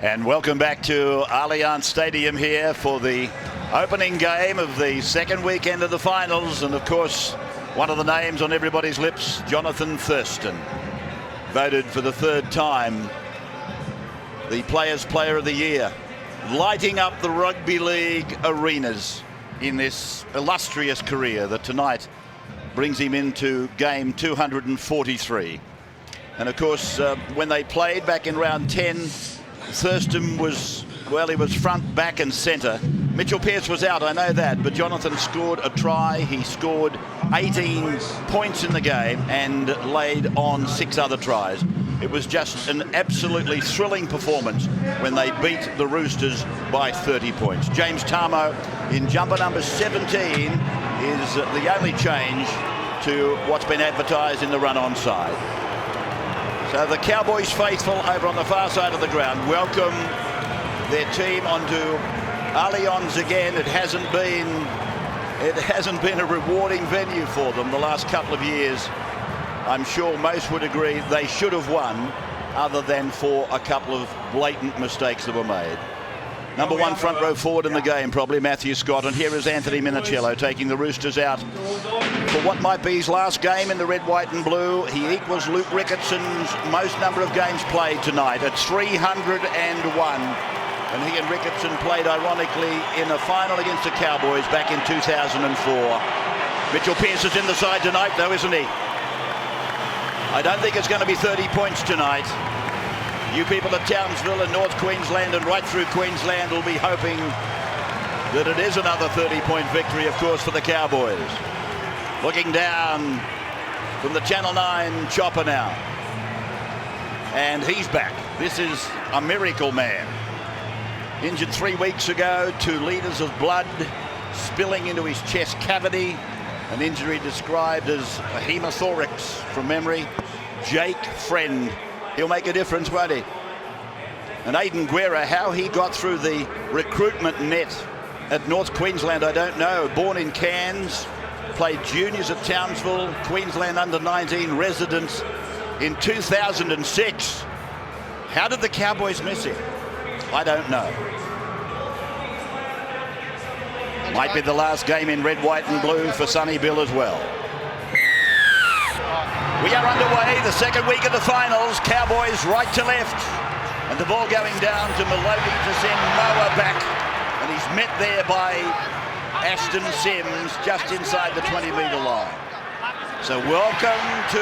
And welcome back to Allianz Stadium here for the opening game of the second weekend of the finals. And of course, one of the names on everybody's lips, Jonathan Thurston, voted for the third time the Players' Player of the Year, lighting up the rugby league arenas in this illustrious career that tonight brings him into game 243. And of course, when they played back in round 10, Thurston was, well, he was front, back and centre. Mitchell Pearce was out, I know that, but Jonathan scored a try. He scored 18 points in the game and laid on 6 other tries. It was just an absolutely thrilling performance when they beat the Roosters by 30 points. James Tarmo in jumper number 17 is the only change to what's been advertised in the run-on side. So the Cowboys faithful over on the far side of the ground welcome their team onto Allianz again. It hasn't been a rewarding venue for them the last couple of years. I'm sure most would agree they should have won, other than for a couple of blatant mistakes that were made. Number one front row forward in the game, probably Matthew Scott, and here is Anthony Minichiello taking the Roosters out for what might be his last game in the red, white and blue. He equals Luke Rickettson's most number of games played tonight at 301. And he and Ricketson played, ironically, in a final against the Cowboys back in 2004. Mitchell Pearce is in the side tonight, though, isn't he? I don't think it's going to be 30 points tonight. You people at Townsville and North Queensland and right through Queensland will be hoping that it is another 30-point victory, of course, for the Cowboys. Looking down from the Channel 9 chopper now. And he's back. This is a miracle man. Injured 3 weeks ago, 2 litres of blood spilling into his chest cavity. An injury described as a hemothorax from memory. Jake Friend. He'll make a difference, won't he? And Aidan Guerra, how he got through the recruitment net at North Queensland, I don't know. Born in Cairns, played juniors at Townsville, Queensland under-19 residents in 2006. How did the Cowboys miss him? I don't know. Might be the last game in red, white and blue for Sonny Bill as well. We are underway, the second week of the finals. Cowboys right to left. And the ball going down to Maloney to send Moa back. And he's met there by Ashton Sims just inside the 20-metre line. So welcome to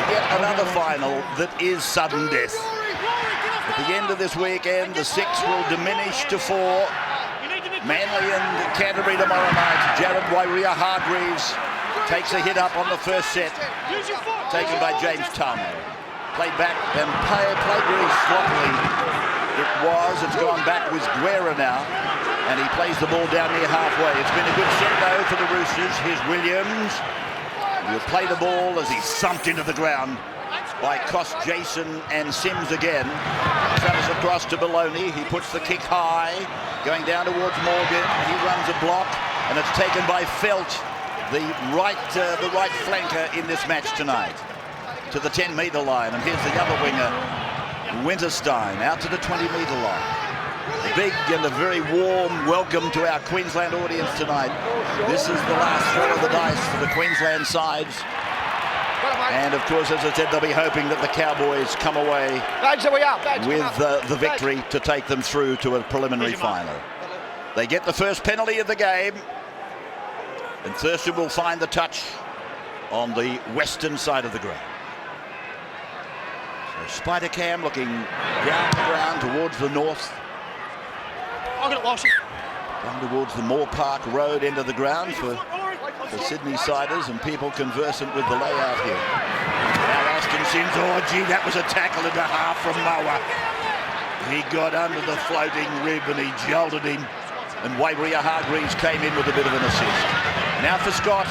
yet another final that is sudden death. At the end of this weekend, the 6 will diminish to 4. Manly and Canterbury tomorrow night. Jared Wairua-Hargreaves takes a hit up on the first set, taken by James Tarmo. Played back and played really sloppily. It's gone back with Guerra now, and he plays the ball down near halfway. It's been a good set though for the Roosters. Here's Williams. He'll play the ball as he's thumped into the ground by Koss, Jason and Sims again. Travels across to Maloney. He puts the kick high, going down towards Morgan. He runs a block, and it's taken by Felt, the right flanker in this match tonight, to the 10-metre line. And here's the other winger, Winterstein, out to the 20-metre line. A big and a very warm welcome to our Queensland audience tonight. This is the last throw of the dice for the Queensland sides. And of course, as I said, they'll be hoping that the Cowboys come away with the victory to take them through to a preliminary final. They get the first penalty of the game. And Thurston will find the touch on the western side of the ground. So Spider Cam looking ground towards the north. Down towards the Moore Park Road end of the ground for Sydney siders and people conversant with the layout here. Now Ashton Sims, oh gee, that was a tackle and a half from Moa. He got under the floating rib and he jolted him. And Wairua-Hargreaves came in with a bit of an assist. Now for Scott.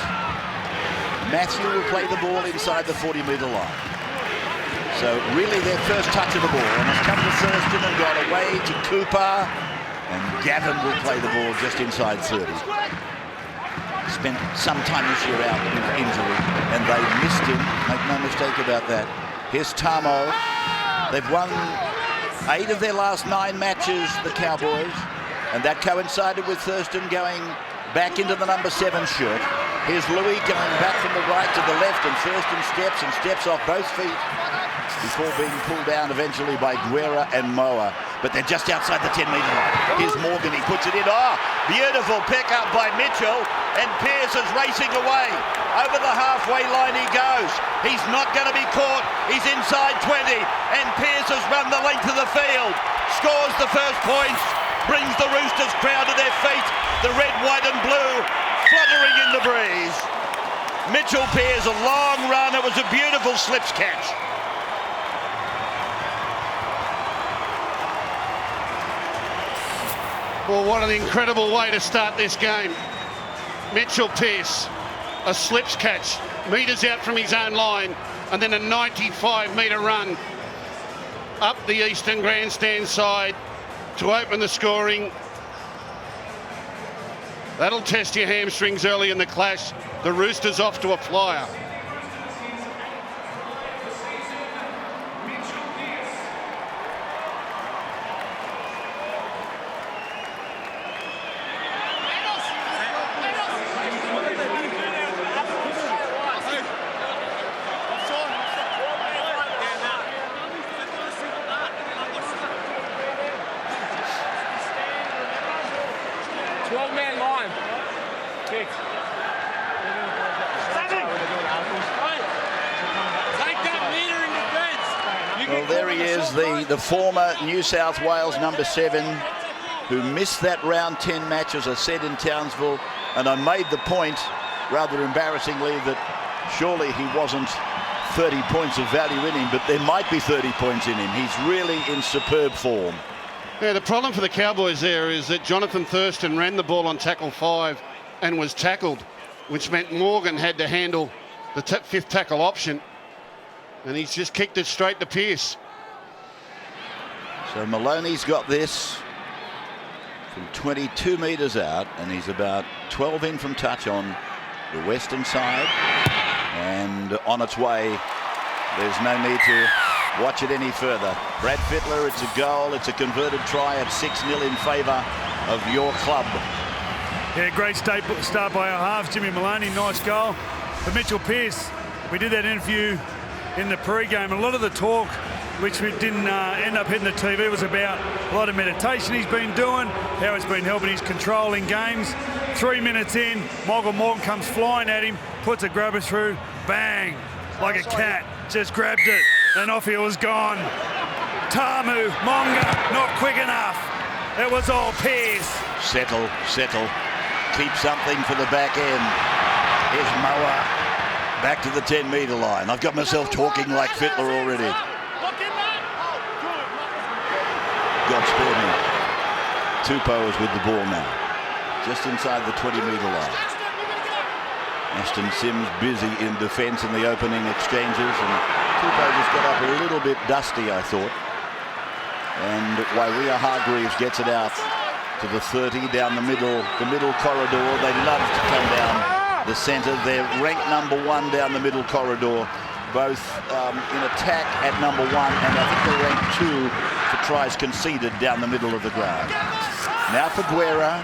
Matthew will play the ball inside the 40-metre line. So really their first touch of the ball. And it's come to Thurston and got away to Cooper. And Gavin will play the ball just inside 30. Spent some time this year out with injury. And they missed him. Make no mistake about that. Here's Tarmo. They've won 8 of their last 9 matches, the Cowboys, and that coincided with Thurston going back into the number 7 shirt. Here's Louis going back from the right to the left, and Thurston steps off both feet before being pulled down eventually by Guerra and Moa. But they're just outside the 10-metre line. Here's Morgan, he puts it in. Oh, beautiful pick up by Mitchell, and Pearce is racing away. Over the halfway line he goes. He's not going to be caught. He's inside 20, and Pearce has run the length of the field. Scores the first points, brings the Roosters crowd to their feet. The red, white and blue fluttering in the breeze. Mitchell Pearce, a long run. It was a beautiful slips catch. Well, what an incredible way to start this game. Mitchell Pearce, a slips catch, metres out from his own line, and then a 95-metre run up the eastern grandstand side to open the scoring. That'll test your hamstrings early in the clash. The Roosters off to a flyer. Well, there he is, the former New South Wales number 7, who missed that round 10 match, as I said, in Townsville. And I made the point, rather embarrassingly, that surely he wasn't 30 points of value in him, but there might be 30 points in him. He's really in superb form. Yeah, the problem for the Cowboys there is that Jonathan Thurston ran the ball on tackle 5 and was tackled, which meant Morgan had to handle the 5th tackle option. And he's just kicked it straight to Pearce. So Maloney's got this from 22 metres out, and he's about 12 in from touch on the western side. And on its way, there's no need to watch it any further. Brad Fittler, it's a goal. It's a converted try at 6-0 in favour of your club. Yeah, great start by our halves. Jimmy Maloney, nice goal. But Mitchell Pearce, we did that interview in the pre-game. A lot of the talk, which we didn't end up hitting the TV, was about a lot of meditation he's been doing, how it's been helping his controlling games. 3 minutes in, Michael Morgan comes flying at him, puts a grabber through, bang, like a cat, just grabbed it, and off he was gone. Tamu, Monga, not quick enough. It was all Pearce. Settle. Keep something for the back end. Here's Moa. Back to the 10-metre line. I've got myself talking like Fittler already. God spare me. Tupou is with the ball now. Just inside the 20-metre line. Ashton Sims busy in defence in the opening exchanges, and Tupou just got up a little bit dusty, I thought. And Wairia Hargreaves gets it out to the 30 down the middle corridor. They love to come down the centre. They're ranked number 1 down the middle corridor, both in attack at number 1, and I think they're ranked 2 for tries conceded down the middle of the ground. Now for Guerra,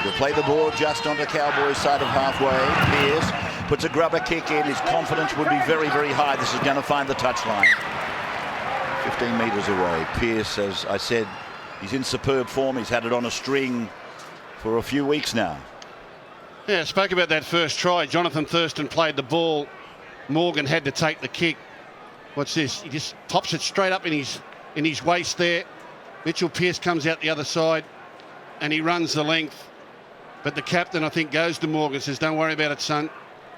he'll play the ball just on the Cowboys side of halfway. Pearce puts a grubber kick in. His confidence would be very, very high. This is going to find the touchline. 15 metres away. Pearce, as I said, he's in superb form. He's had it on a string for a few weeks now. Yeah, spoke about that first try. Jonathan Thurston played the ball. Morgan had to take the kick. Watch this. He just pops it straight up in his waist there. Mitchell Pearce comes out the other side and he runs the length. But the captain, I think, goes to Morgan, says, "Don't worry about it, son.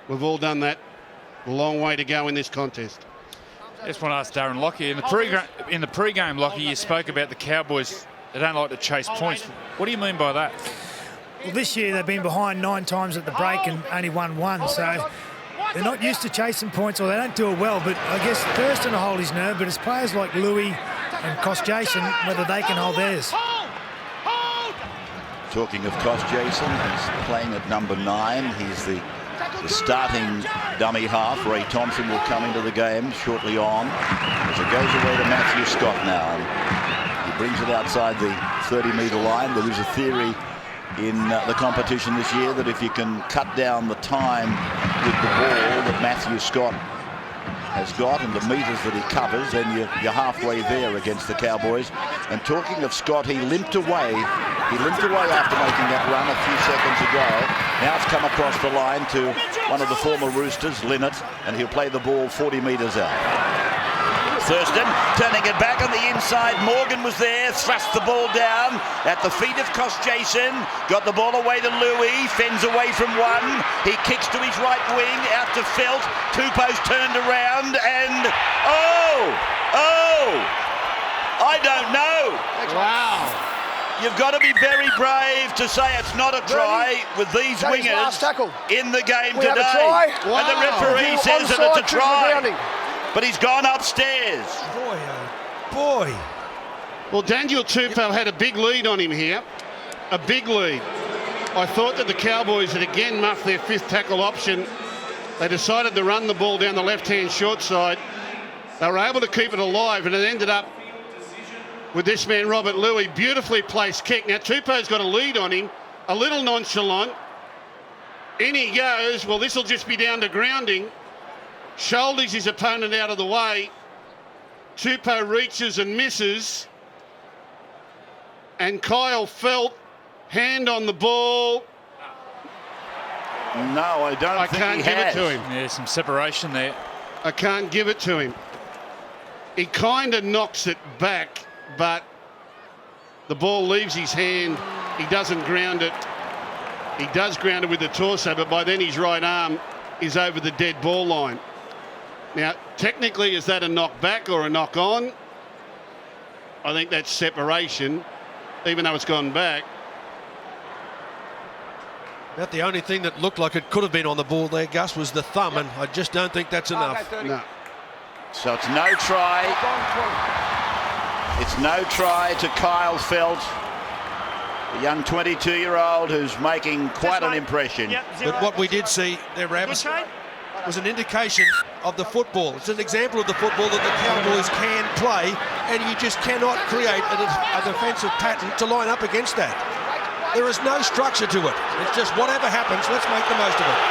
We've all done that. A long way to go in this contest." I just want to ask Darren Lockyer, in the pre-game, Lockyer, you spoke about the Cowboys. They don't like to chase points. What do you mean by that? Well, this year they've been behind 9 times at the break and only won 1, so they're not used to chasing points, or they don't do it well. But I guess Thurston will hold his nerve, but it's players like Louis and Cost Jason, whether they can hold theirs. Talking of Cost Jason, he's playing at number 9. He's the starting dummy half. Ray Thompson will come into the game shortly on, as it goes away to Matthew Scott now. brings it outside the 30-metre line. There is a theory in the competition this year that if you can cut down the time with the ball that Matthew Scott has got and the metres that he covers, then you're halfway there against the Cowboys. And talking of Scott, he limped away. He limped away after making that run a few seconds ago. Now it's come across the line to one of the former Roosters, Linnett, and he'll play the ball 40 metres out. Thurston turning it back on the inside. Morgan was there, thrust the ball down at the feet of Jason. Got the ball away to Louis, fends away from one. He kicks to his right wing, out to Felt. Tupou's turned around and I don't know. Wow. You've got to be very brave to say it's not a try with these wingers in the game today. And the referee says that it's a try. But he's gone upstairs. Boy, oh boy. Well, Daniel Tupou had a big lead on him here. A big lead. I thought that the Cowboys had again muffed their fifth tackle option. They decided to run the ball down the left-hand short side. They were able to keep it alive, and it ended up with this man, Robert Louis. Beautifully placed kick. Now, Tupou's got a lead on him. A little nonchalant. In he goes. Well, this will just be down to grounding. Shoulders his opponent out of the way. Tupou reaches and misses. And Kyle Felt, hand on the ball. No, I can't give it to him. Yeah, some separation there. I can't give it to him. He kind of knocks it back, but the ball leaves his hand. He doesn't ground it. He does ground it with the torso, but by then his right arm is over the dead ball line. Now, technically, is that a knock back or a knock on? I think that's separation, even though it's gone back. About the only thing that looked like it could have been on the ball there, Gus, was the thumb, and I just don't think that's enough. No. So it's no try. It's no try to Kyle Felt, the young 22-year-old who's making quite an impression. But what we did see there, Rabs, was an indication of the football. It's an example of the football that the Cowboys can play, and you just cannot create a defensive pattern to line up against that. There is no structure to it. It's just whatever happens, let's make the most of it.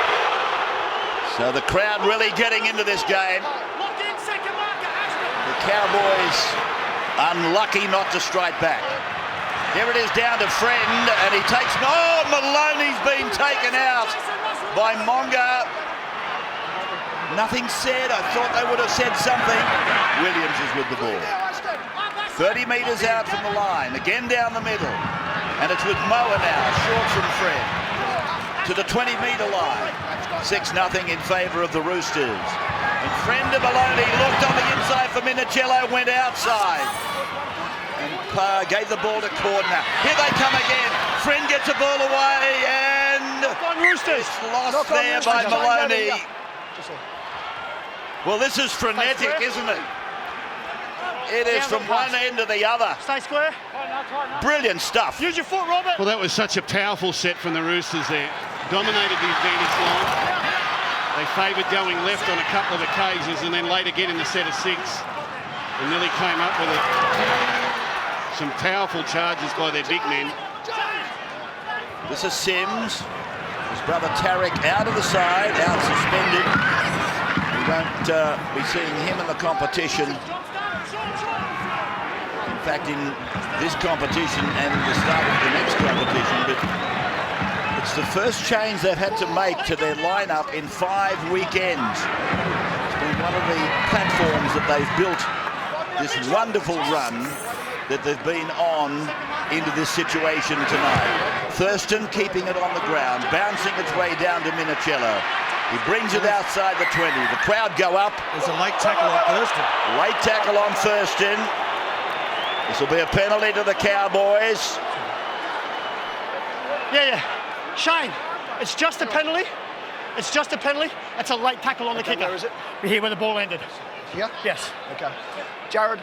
So the crowd really getting into this game. The Cowboys unlucky not to strike back. Here it is down to Friend, and he takes... Oh, Maloney's been taken out by Monga. Nothing said. I thought they would have said something. Williams is with the ball. 30 metres out from the line. Again down the middle. And it's with Moa now, short from Fred. To the 20-metre line. 6-0 in favour of the Roosters. And Friend to Maloney looked on the inside for Minicello, went outside. And gave the ball to Cordner. Here they come again. Friend gets the ball away and it's lost there by Maloney. Well, this is frenetic, isn't it? It is from one end to the other. Stay square. Brilliant stuff. Use your foot, Robert. Well, that was such a powerful set from the Roosters there. Dominated the advantage line. They favoured going left on a couple of occasions and then late again in the set of six. And nearly came up with some powerful charges by their big men. This is Sims. His brother Tarek out of the side, out suspended. We won't be seeing him in the competition. In fact, in this competition and the start of the next competition, but it's the first change they've had to make to their lineup in 5 weekends. It's been one of the platforms that they've built this wonderful run that they've been on into this situation tonight. Thurston keeping it on the ground, bouncing its way down to Minicello. He brings it outside the 20. The crowd go up. There's a late tackle on Thurston. Late tackle on Thurston. This will be a penalty to the Cowboys. Yeah. Shane, it's just a penalty. It's just a penalty. It's a late tackle on the kicker. Where is it? Here where the ball ended. Here? Yes. Okay. Jared?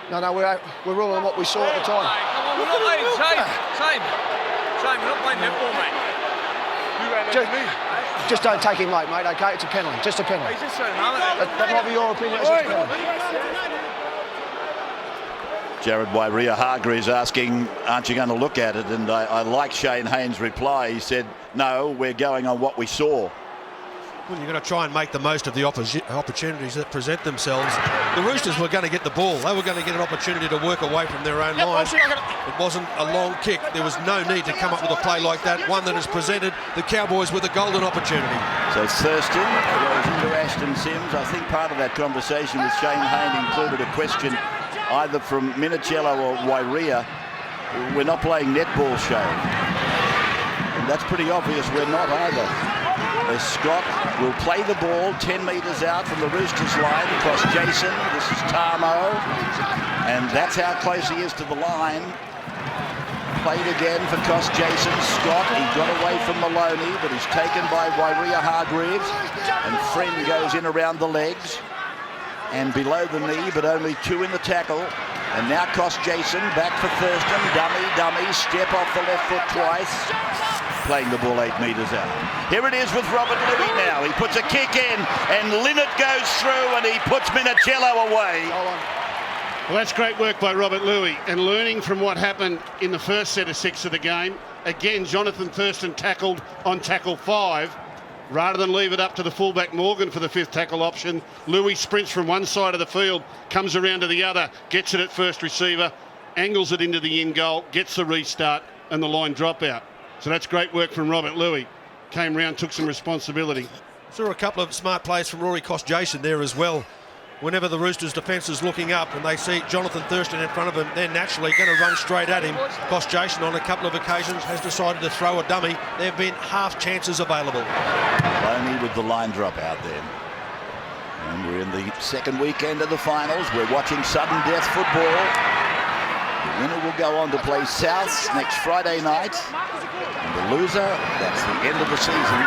No, we're ruling on what we saw at the time. We're not playing same, we're not playing netball, mate. You ran into me. Just don't take him late, mate, okay? It's a penalty, just a penalty. He's just throwing another. That might be your opinion, it's just a penalty. Jared Wairia-Hargreaves asking, aren't you going to look at it? And I like Shane Haynes' reply. He said, no, we're going on what we saw. Well, you've got to try and make the most of the opportunities that present themselves. The Roosters were going to get the ball. They were going to get an opportunity to work away from their own line. It wasn't a long kick. There was no need to come up with a play like that, one that has presented the Cowboys with a golden opportunity. So Thurston goes into Ashton Sims. I think part of that conversation with Shane Hayne included a question either from Minicello or Wairia. We're not playing netball, Shane. And that's pretty obvious we're not either. As Scott will play the ball 10 metres out from the Roosters line across Jason. This is Tarmo. And that's how close he is to the line. Played again for Cost Jason. Scott, he got away from Maloney, but he's taken by Wairia-Hargreaves. And Friend goes in around the legs and below the knee, but only 2 in the tackle. And now Cost Jason back for Thurston. Dummy, step off the left foot twice. Playing the ball 8 metres out. Here it is with Robert Louis now. He puts a kick in and Linnett goes through and he puts Minicello away. Well, that's great work by Robert Louis, and learning from what happened in the first set of 6 of the game. Again, Jonathan Thurston tackled on tackle 5. Rather than leave it up to the fullback Morgan for the 5th tackle option, Louis sprints from one side of the field, comes around to the other, gets it at first receiver, angles it into the in goal, gets the restart and the line dropout. So that's great work from Robert Louis. Came round, took some responsibility. Saw a couple of smart plays from Rory Cost-Jason there as well. Whenever the Roosters defence is looking up and they see Jonathan Thurston in front of them, they're naturally going to run straight at him. Cost-Jason on a couple of occasions has decided to throw a dummy. There have been half chances available. Only with the line drop out there. And we're in the second weekend of the finals. We're watching sudden death football. The winner will go on to play Souths next Friday night. And the loser, that's the end of the season,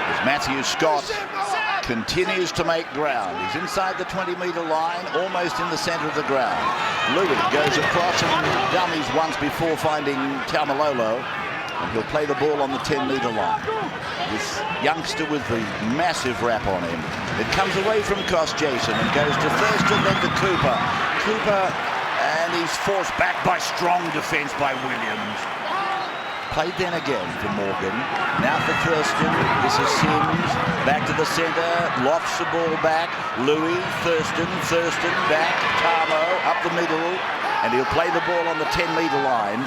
is Matthew Scott. Continues to make ground. He's inside the 20-metre line, almost in the centre of the ground. Louis goes across and dummies once before finding Taumalolo, and he'll play the ball on the 10-metre line. This youngster with the massive wrap on him. It comes away from Cost Jason and goes to Thurston, then to Cooper. And he's forced back by strong defence by Williams. Played then again for Morgan. Now for Thurston. This is Sims. Back to the centre. Lofts the ball back. Louis, Thurston back. Tarmo up the middle. And he'll play the ball on the 10-metre line.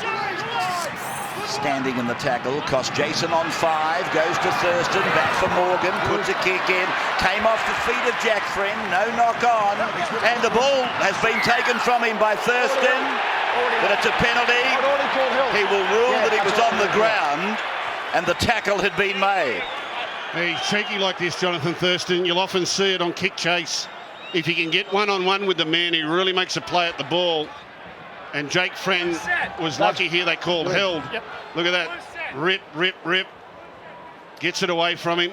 Standing in the tackle. Cost Jason on 5. Goes to Thurston. Back for Morgan. Puts a kick in. Came off the feet of Jack Friend. No knock on. And the ball has been taken from him by Thurston. But it's a penalty. He will rule that he was on the ground and the tackle had been made. He's cheeky like this, Jonathan Thurston. You'll often see it on kick chase. If he can get one-on-one with the man, he really makes a play at the ball. And Jake Friend was lucky here. They called held. Look at that. Rip. Gets it away from him.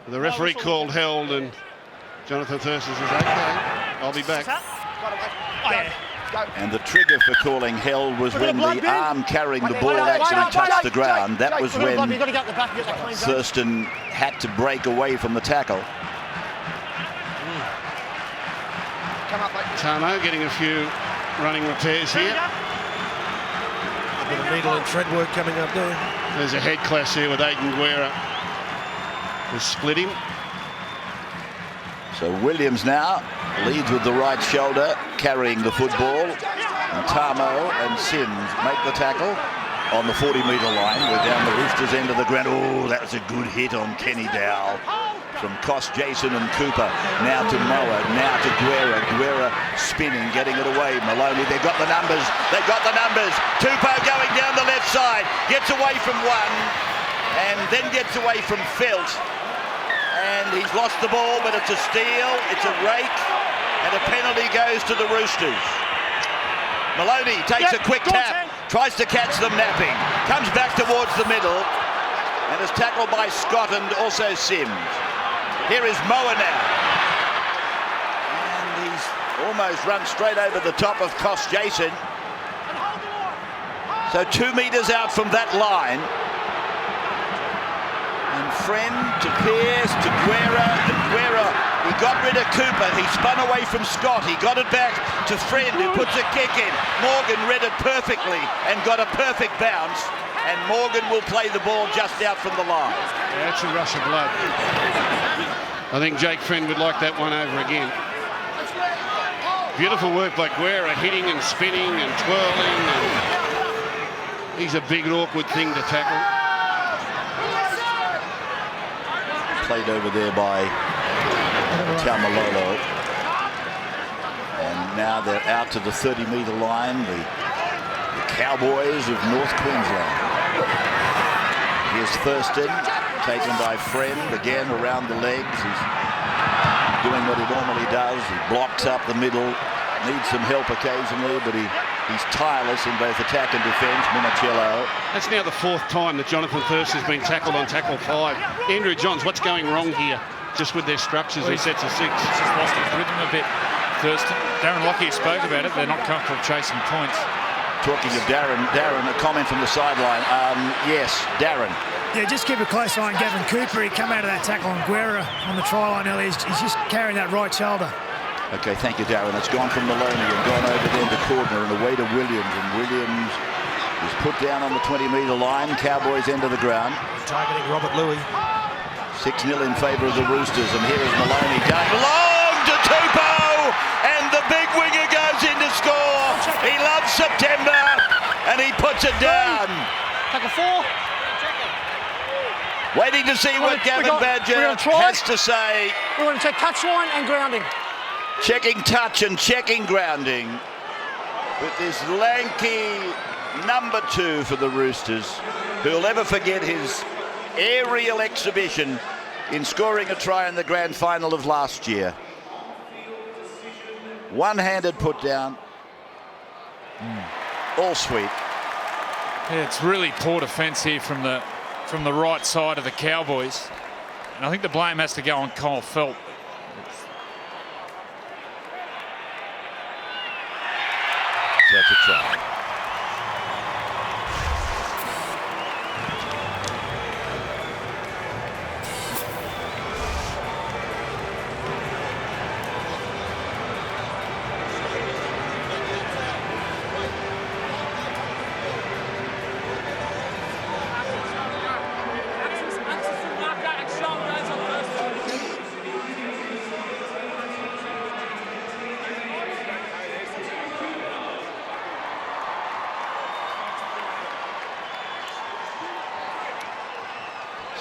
The referee called held and Jonathan Thurston says, okay, I'll be back. And the trigger for calling held was when the arm carrying the ball actually touched the ground. That was when Thurston had to break away from the tackle. Tamo getting a few running repairs here. A bit of needle and thread work coming up there. There's a head clash here with Aiden Guerra. Has split him. So Williams now leads with the right shoulder, carrying the football. And Tarmo and Sims make the tackle on the 40-metre line. We're down the Roosters' end of the ground. Oh, that was a good hit on Kenny Dowell. From Cost Jason and Cooper. Now to Moa, now to Guerra. Guerra spinning, getting it away. Maloney, they've got the numbers. Tupou going down the left side. Gets away from one and then gets away from Felt. And he's lost the ball, but it's a steal, it's a rake, and a penalty goes to the Roosters. Maloney takes a quick tap, tries to catch them napping, comes back towards the middle, and is tackled by Scott and also Sims. Here is Moa now. And he's almost run straight over the top of Cost Jason. So 2 metres out from that line. And Friend to Pearce to Guerra, and Guerra He got rid of Cooper. He spun away from Scott. He got it back to Friend, who puts a kick in. Morgan read it perfectly and got a perfect bounce. And Morgan will play the ball just out from the line. Yeah, that's a rush of blood. I think Jake Friend would like that one over again. Beautiful work by Guerra, hitting and spinning and twirling. And he's a big, awkward thing to tackle. Played over there by Taumalolo. And now they're out to the 30-metre line, the Cowboys of North Queensland. Here's Thurston, taken by Friend, again around the legs. He's doing what he normally does. He blocks up the middle, needs some help occasionally, but he's tireless in both attack and defence, Minicello. That's now the 4th time that Jonathan Thurston has been tackled on tackle 5. Andrew Johns, what's going wrong here just with their structures? He sets a 6. He's just lost his rhythm a bit, Thurston. Darren Lockyer spoke about it. They're not comfortable chasing points. Talking of Darren, a comment from the sideline. Yes, Darren. Yeah, just keep a close eye on Gavin Cooper. He come out of that tackle on Guerra on the try line earlier. He's just carrying that right shoulder. Okay, thank you, Darren. It's gone from Maloney and gone over then to Cordner and away to Williams. And Williams is put down on the 20-metre line. Cowboys end of the ground. Targeting Robert Louis. 6-0 in favour of the Roosters. And here is Maloney going long to Tupou. And the big winger goes in to score. He loves September. And he puts it down. Tackle 4. Waiting to see what Gavin Badger has to say. We're going to check touchline and grounding. Checking touch and checking grounding with this lanky number 2 for the Roosters, who'll never forget his aerial exhibition in scoring a try in the grand final of last year. One-handed put down. All sweet. Yeah, it's really poor defence here from the right side of the Cowboys. And I think the blame has to go on Kyle Felt. That's a try.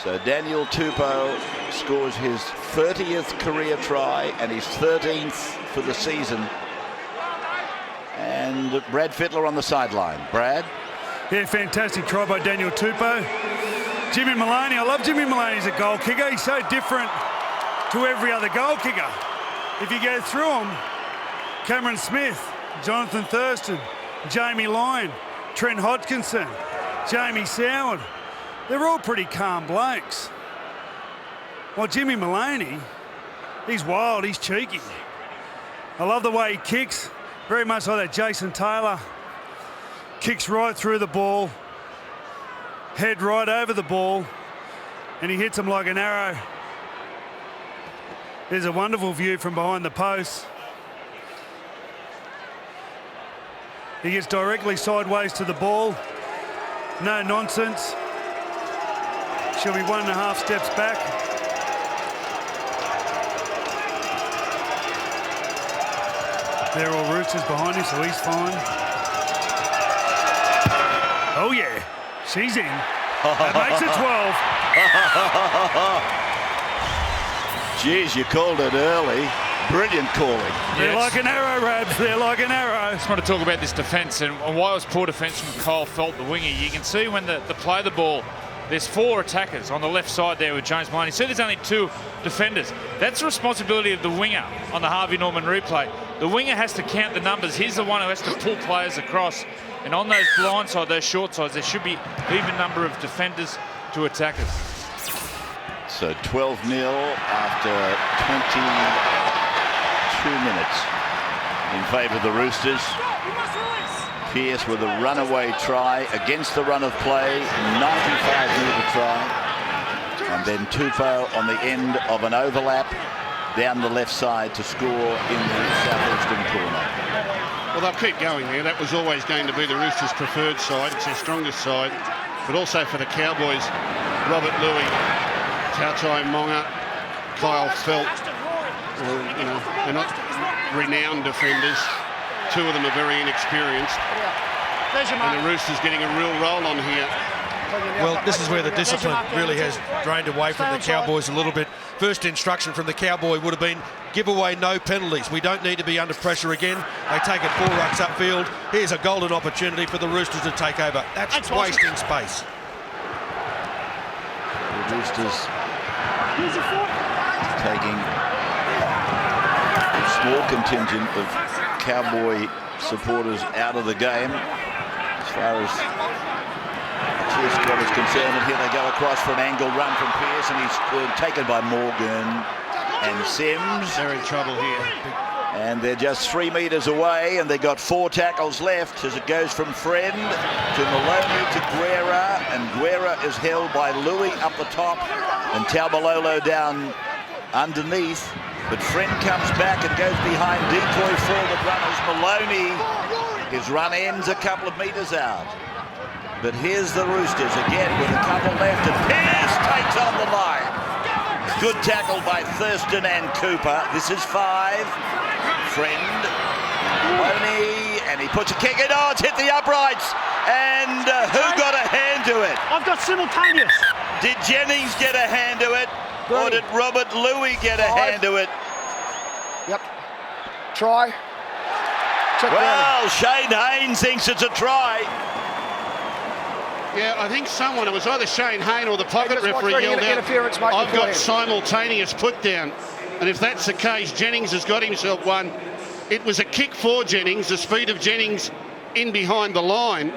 So Daniel Tupou scores his 30th career try and his 13th for the season. And Brad Fittler on the sideline. Brad? Yeah, fantastic try by Daniel Tupou. Jimmy Maloney, I love Jimmy Maloney as a goal kicker. He's so different to every other goal kicker. If you go through them, Cameron Smith, Jonathan Thurston, Jamie Lyon, Trent Hodgkinson, Jamie Soward, they're all pretty calm blokes. While Jimmy Maloney, he's wild, he's cheeky. I love the way he kicks, very much like that Jason Taylor. Kicks right through the ball, head right over the ball, and he hits him like an arrow. There's a wonderful view from behind the post. He gets directly sideways to the ball. No nonsense. She'll be 1.5 steps back. They're all Roosters behind him, so he's fine. Oh, yeah. She's in. That makes it 12. Geez, you called it early. Brilliant calling. They're like an arrow, Rabs. They're like an arrow. I just want to talk about this defence and why it was poor defence from Kyle Felt, the winger. You can see when they play the ball, there's 4 attackers on the left side there with James Maloney. See, there's only 2 defenders. That's the responsibility of the winger on the Harvey Norman replay. The winger has to count the numbers. He's the one who has to pull players across. And on those blind side, those short sides, there should be even number of defenders to attackers. So 12-0 after 22 minutes in favour of the Roosters. Pearce with a runaway try against the run of play, 95-metre try. And then Tupou on the end of an overlap. down the left side to score in the southeastern corner. Well, they'll keep going there. That was always going to be the Roosters' preferred side. It's their strongest side. But also for the Cowboys, Robert Louis, Tautai Monga, Kyle Felt. Well, you know, they're not renowned defenders. Two of them are very inexperienced. And the Roosters getting a real roll on here. Well, this is where the discipline really has drained away from the Cowboys a little bit. First instruction from the Cowboy would have been give away no penalties. We don't need to be under pressure again. They take it 4 rucks upfield. Here's a golden opportunity for the Roosters to take over. That's wasting space. The Roosters taking a small contingent of Cowboy supporters out of the game as far as the cheer squad is concerned. And here they go across for an angle run from Pearce, and he's taken by Morgan and Sims. They're in trouble here. And they're just 3 metres away, and they've got 4 tackles left as it goes from Friend to Maloney to Guerra, and Guerra is held by Louis up the top and Taumalolo down underneath. But Friend comes back and goes behind decoy forward runners. Maloney, his run ends a couple of metres out. But here's the Roosters again with a couple left, and Pearce takes on the line. Good tackle by Thurston and Cooper. This is 5. Friend, Maloney, and he puts a kick in. Oh, it's hit the uprights. And who got a hand to it? I've got simultaneous. Did Jennings get a hand to it? Or did Robert Louis get a hand to it? Yep. Try. Check well, Shane Hayne thinks it's a try. Yeah, I think someone, it was either Shane Hayne or the pocket referee yelled out, interference, mate, I've got simultaneous put down. And if that's the case, Jennings has got himself one. It was a kick for Jennings, the speed of Jennings in behind the line.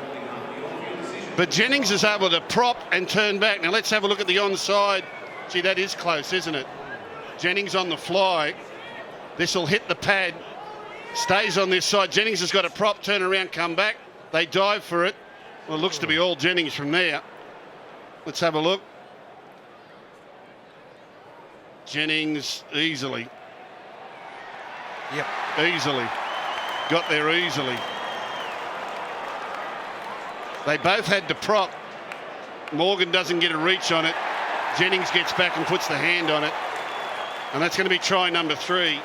But Jennings is able to prop and turn back. Now let's have a look at the onside. Gee, that is close, isn't it? Jennings on the fly. This will hit the pad. Stays on this side. Jennings has got a prop, turn around, come back. They dive for it. Well, it looks to be all Jennings from there. Let's have a look. Jennings easily. Yep. Easily. Got there easily. They both had to prop. Morgan doesn't get a reach on it. Jennings gets back and puts the hand on it. And that's going to be try number 3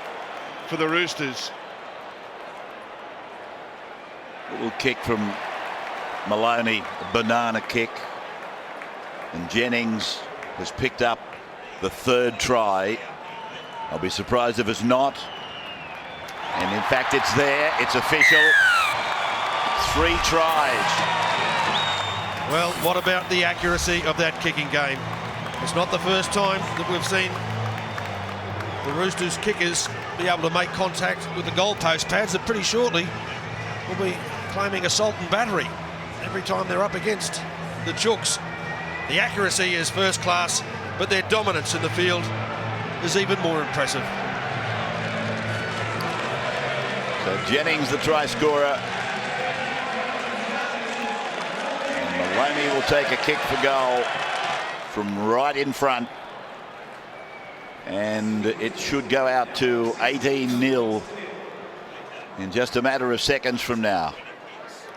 for the Roosters. Little kick from Maloney, a banana kick. And Jennings has picked up the 3rd try. I'll be surprised if it's not. And in fact, it's there. It's official. 3 tries. Well, what about the accuracy of that kicking game? It's not the first time that we've seen the Roosters kickers be able to make contact with the goalpost pads, that pretty shortly will be claiming assault and battery every time they're up against the Chooks. The accuracy is first class, but their dominance in the field is even more impressive. So Jennings, the try scorer. And Maloney will take a kick for goal from right in front. And it should go out to 18-0 in just a matter of seconds from now.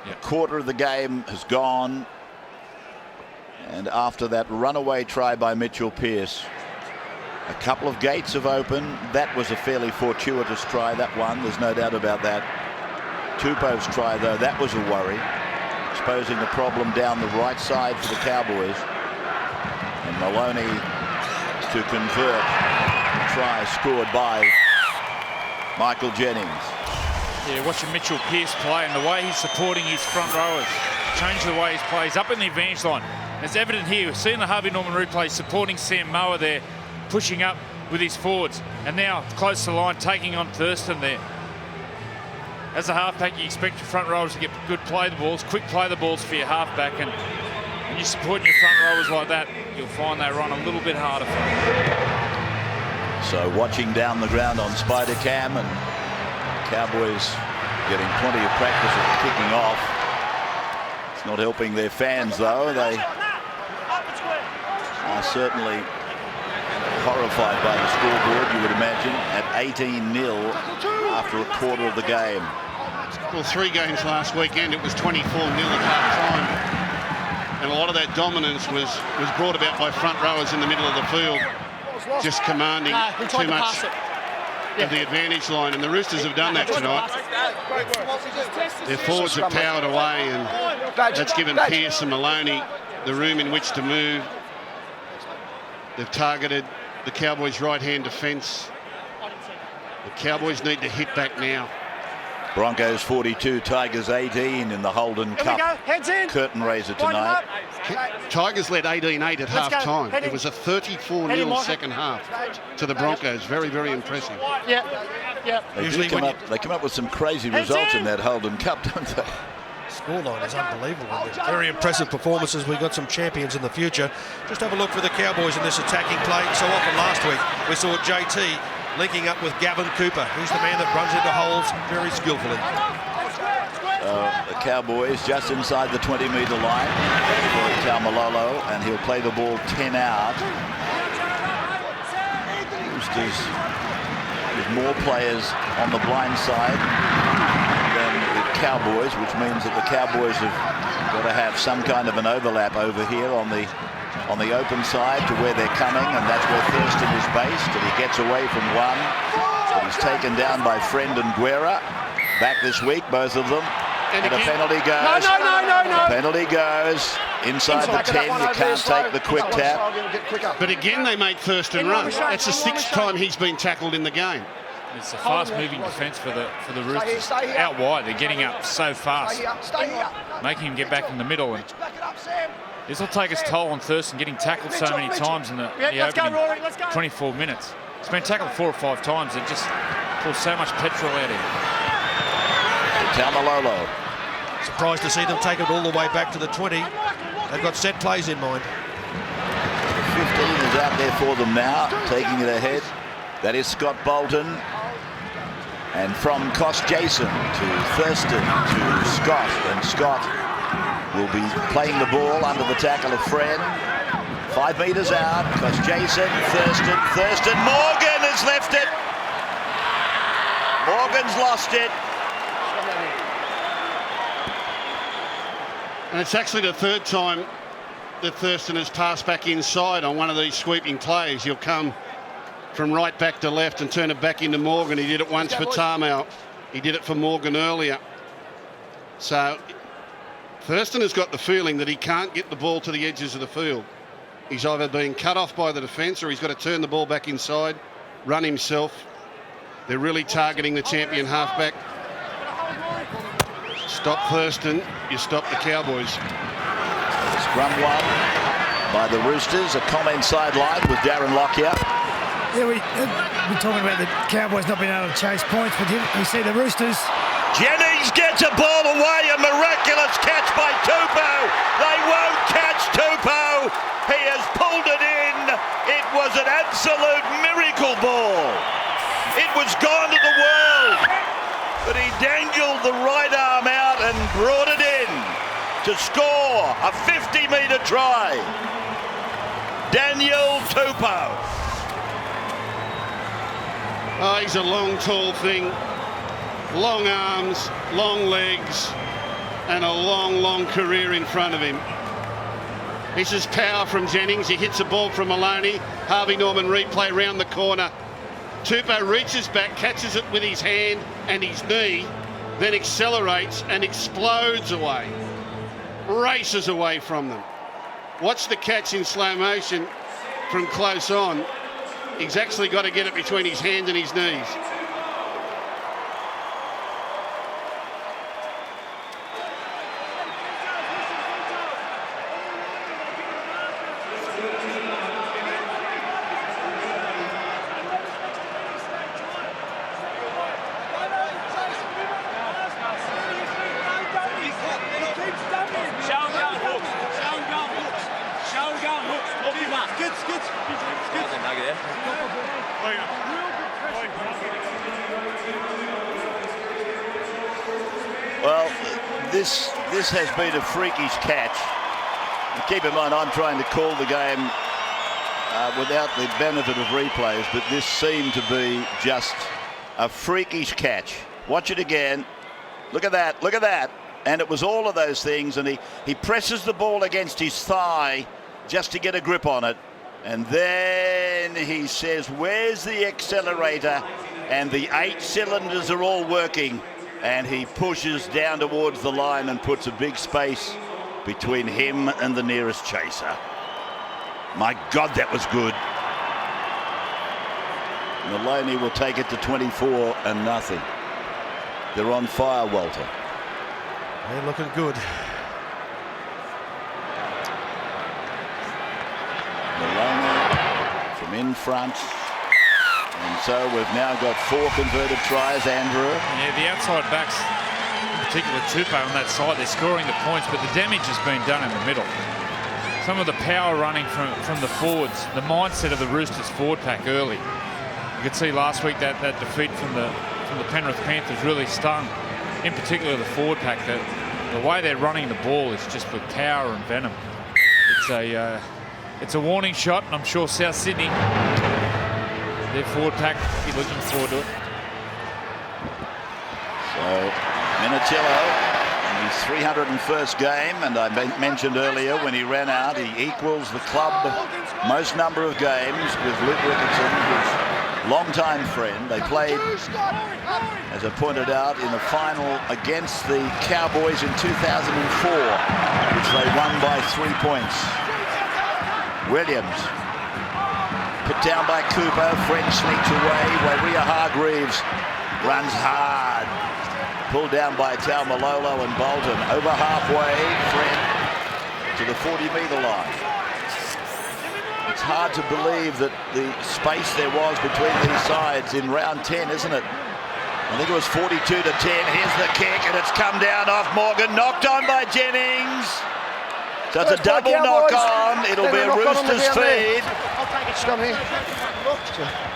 Yep. A quarter of the game has gone. And after that runaway try by Mitchell Pearce, a couple of gates have opened. That was a fairly fortuitous try, that one. There's no doubt about that. Tupou's try, though, that was a worry, exposing a problem down the right side for the Cowboys. And Maloney to convert. Try scored by Michael Jennings. Yeah, watching Mitchell Pearce play and the way he's supporting his front rowers, change the way he plays up in the advantage line. And it's evident here. We've seen the Harvey Norman replay supporting Sam Moa there, pushing up with his forwards, and now close to the line, taking on Thurston there. As a halfback, you expect your front rowers to get good play the balls, quick play the balls for your halfback, and when you support your front rowers like that, you'll find they run a little bit harder for them. So watching down the ground on Spider Cam, and Cowboys getting plenty of practice at kicking off. It's not helping their fans, though. They are certainly horrified by the scoreboard, you would imagine, at 18-0 after a quarter of the game. Well, 3 games last weekend, it was 24-0 at half-time. And a lot of that dominance was brought about by front rowers in the middle of the field, just commanding too much of the advantage line. And the Roosters have done that tonight. Their forwards have powered away, and that's given Pearce and Maloney the room in which to move. They've targeted the Cowboys' right-hand defence. The Cowboys need to hit back now. Broncos 42, Tigers 18 in the Holden Cup curtain raiser tonight. Tigers led 18-8 at half-time. It was a 34-0 second half to the Broncos. Very, very impressive. They come up with some crazy results in that Holden Cup, don't they? Scoreline is unbelievable. Very impressive performances. We've got some champions in the future. Just have a look for the Cowboys in this attacking play. So often last week we saw JT linking up with Gavin Cooper. He's the man that runs into holes very skillfully. The Cowboys just inside the 20-metre line for Taumalolo, and he'll play the ball 10 out. Roosters with more players on the blind side than the Cowboys, which means that the Cowboys have got to have some kind of an overlap over here on the open side to where they're coming, and that's where Thurston is based, and he gets away from one, but he's taken down by Friend and Guerra. Back this week, both of them, and a penalty goes. No. Penalty goes inside the 10. You can't take the quick tap. But again, they made Thurston run. That's the 6th time he's been tackled in the game. It's a fast-moving defence for the Roosters. Out wide, they're getting up so fast, making him get back in the middle. And this will take its toll on Thurston, getting tackled so many times in the opening 24 minutes. He's been tackled 4 or 5 times. It just pulls so much petrol out of him. Taumalolo. Surprised to see them take it all the way back to the 20. They've got set plays in mind. 15 is out there for them now, taking it ahead. That is Scott Bolton. And from Cos Jason to Thurston to Scott. And Scott will be playing the ball under the tackle of Friend. 5 metres out. Cos Jason, Thurston. Morgan has left it. Morgan's lost it. And it's actually the 3rd time that Thurston has passed back inside on one of these sweeping plays. He'll come from right back to left and turn it back into Morgan. He did it once for Tamau. He did it for Morgan earlier. So Thurston has got the feeling that he can't get the ball to the edges of the field. He's either being cut off by the defence, or he's got to turn the ball back inside, run himself. They're really targeting the champion halfback. Stop Thurston, you stop the Cowboys. Scrum one by the Roosters. A comment sideline with Darren Lockyer. Yeah, we've been talking about the Cowboys not being able to chase points, but we see the Roosters. Jennings gets a ball away, a miraculous catch by Tupou. They won't catch Tupou. He has pulled it in. It was an absolute miracle ball. It was gone to the world, but he dangled the right arm out and brought it in to score a 50-metre try. Daniel Tupou. Oh, he's a long, tall thing. Long arms, long legs, and a long, long career in front of him. This is power from Jennings. He hits a ball from Maloney. Harvey Norman replay round the corner. Tupou reaches back, catches it with his hand and his knee, then accelerates and explodes away. Races away from them. Watch the catch in slow motion from close on. He's actually got to get it between his hand and his knees. Well, this has been a freakish catch. And keep in mind, I'm trying to call the game without the benefit of replays, but this seemed to be just a freakish catch. Watch it again. Look at that. Look at that. And it was all of those things. And he presses the ball against his thigh just to get a grip on it. And then he says, where's the accelerator? And the 8 cylinders are all working. And he pushes down towards the line and puts a big space between him and the nearest chaser. My God, that was good. Maloney will take it to 24-0. They're on fire, Walter. They're looking good. Maloney from in front. And so we've now got 4 converted tries, Andrew. Yeah, the outside backs, in particular Tupou on that side, they're scoring the points, but the damage has been done in the middle. Some of the power running from the forwards, the mindset of the Roosters forward pack early. You could see last week that defeat from the Penrith Panthers really stung, in particular the forward pack. The way they're running the ball is just with power and venom. It's a warning shot, and I'm sure South Sydney, their forward pack, will be looking forward to it. So Minichiello in his 301st game, and I mentioned earlier when he ran out, he equals the club most number of games with Luke Ricketson, his longtime friend. They played, as I pointed out, in a final against the Cowboys in 2004, which they won by 3 points. Williams put down by Cooper. French sneaks away. Waria Hargreaves runs hard. Pulled down by Taumalolo and Bolton. Over halfway, Fred to the 40-metre line. It's hard to believe that the space there was between these sides in round 10, isn't it? I think it was 42-10. Here's the kick, and it's come down off Morgan. Knocked on by Jennings. So it's a double knock on. It'll be a Roosters feed.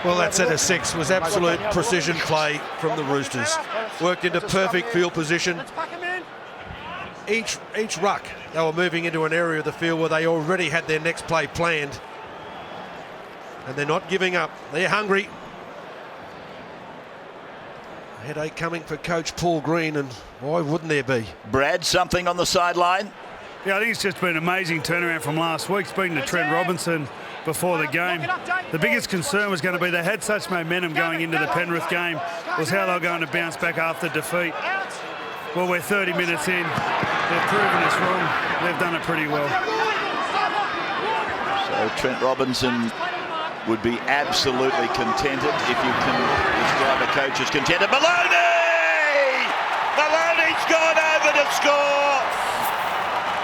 Well, that set of 6 was absolute precision play from the Roosters. Worked into perfect field position. Each ruck, they were moving into an area of the field where they already had their next play planned. And they're not giving up. They're hungry. A headache coming for Coach Paul Green, and why wouldn't there be? Brad, something on the sideline? Yeah, I think it's just been an amazing turnaround from last week. Speaking to Trent Robinson before the game, the biggest concern was going to be they had such momentum going into the Penrith game, was how they were going to bounce back after defeat. Well, we're 30 minutes in. They've proven us wrong. They've done it pretty well. So Trent Robinson would be absolutely contented if you can describe a coach as contented. Maloney! Maloney's gone over to score!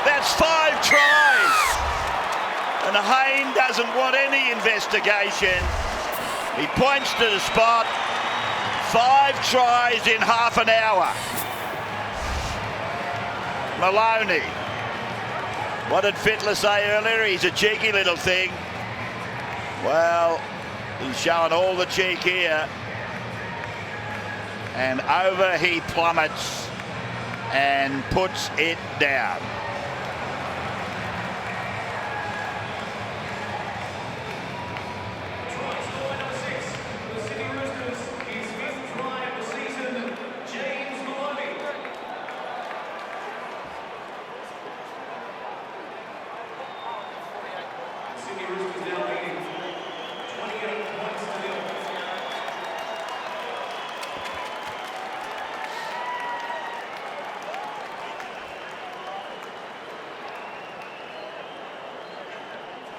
That's 5 tries. And Hayne doesn't want any investigation. He points to the spot. 5 tries in half an hour. Maloney. What did Fittler say earlier? He's a cheeky little thing. Well, he's showing all the cheek here. And over he plummets and puts it down.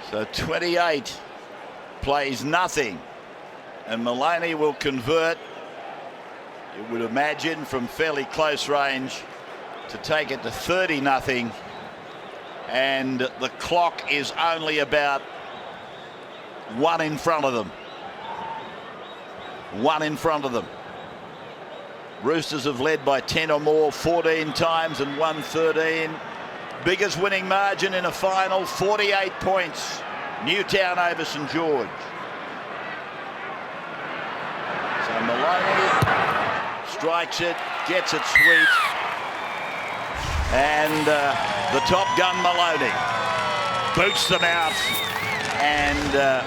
So 28 plays nothing, and Maloney will convert, you would imagine, from fairly close range to take it to 30-0, and the clock is only about 1 in front of them. 1 in front of them. Roosters have led by 10 or more 14 times and won 13. Biggest winning margin in a final, 48 points. Newtown over St George. So Maloney strikes it, gets it sweet. And the top gun Maloney boots them out. and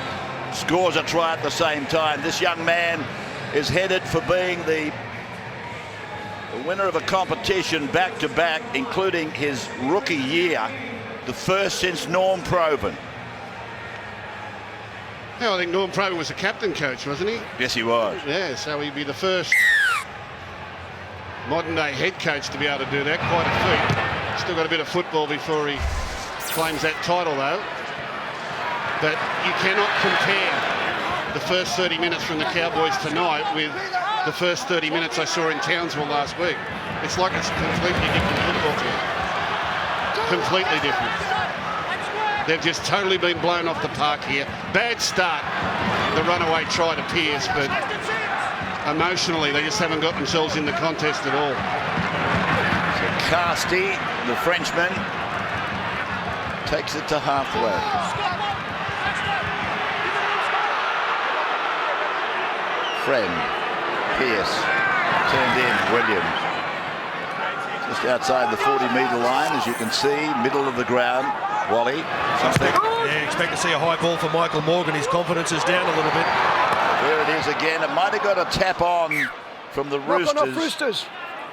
scores a try at the same time. This young man is headed for being the winner of a competition back-to-back, including his rookie year, the first since Norm Provan. Yeah, I think Norm Provan was a captain coach, wasn't he? Yes, he was. Yeah, so he'd be the first modern-day head coach to be able to do that. Quite a feat. Still got a bit of football before he claims that title, though. But you cannot compare the first 30 minutes from the Cowboys tonight with the first 30 minutes I saw in Townsville last week. It's like it's a completely different football team. Completely different. They've just totally been blown off the park here. Bad start, the runaway try to Pearce, but emotionally they just haven't got themselves in the contest at all. So Casti, the Frenchman, takes it to halfway. Friend, Pearce, turned in, Williams. Just outside the 40-metre line, as you can see, middle of the ground. Wally, something. Yeah, expect to see a high ball for Michael Morgan. His confidence is down a little bit. There it is again. It might have got a tap on from the Roosters. Roosters.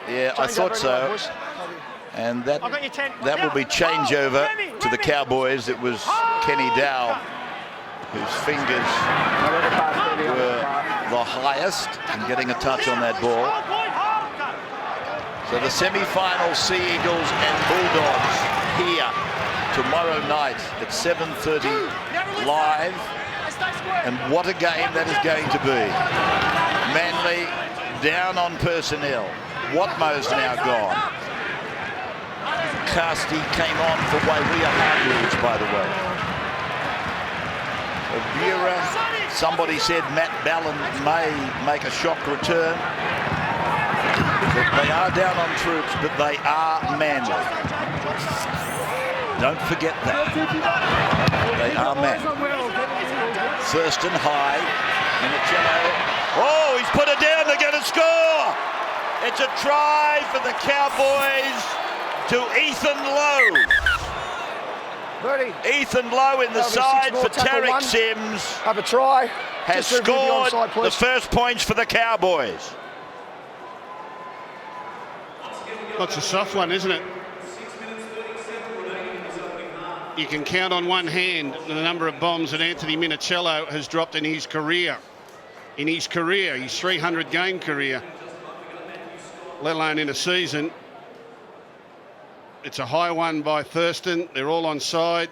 Yeah, I thought so. And that will be changeover to the Cowboys. It was Kenny Dow whose fingers were the highest in getting a touch on that ball. So the semi-final, Sea Eagles and Bulldogs here tomorrow night at 7:30 live. And what a game that is going to be. Manly down on personnel. Watmo's now gone. Casti came on for Wairia Hargreaves, by the way. Buera, somebody said Matt Ballon may make a shock return. But they are down on troops, but they are Manly. Don't forget that. They are Manly. Thurston high. Minicello. Oh, he's put it down. They're going to score. It's a try for the Cowboys to Ethan Lowe. Ethan Lowe in the side for Tarek Sims. Have a try. Has scored the first points for the Cowboys. That's a soft one, isn't it? You can count on one hand the number of bombs that Anthony Minicello has dropped in his career. His 300-game career, let alone in a season. It's a high one by Thurston. They're all on side.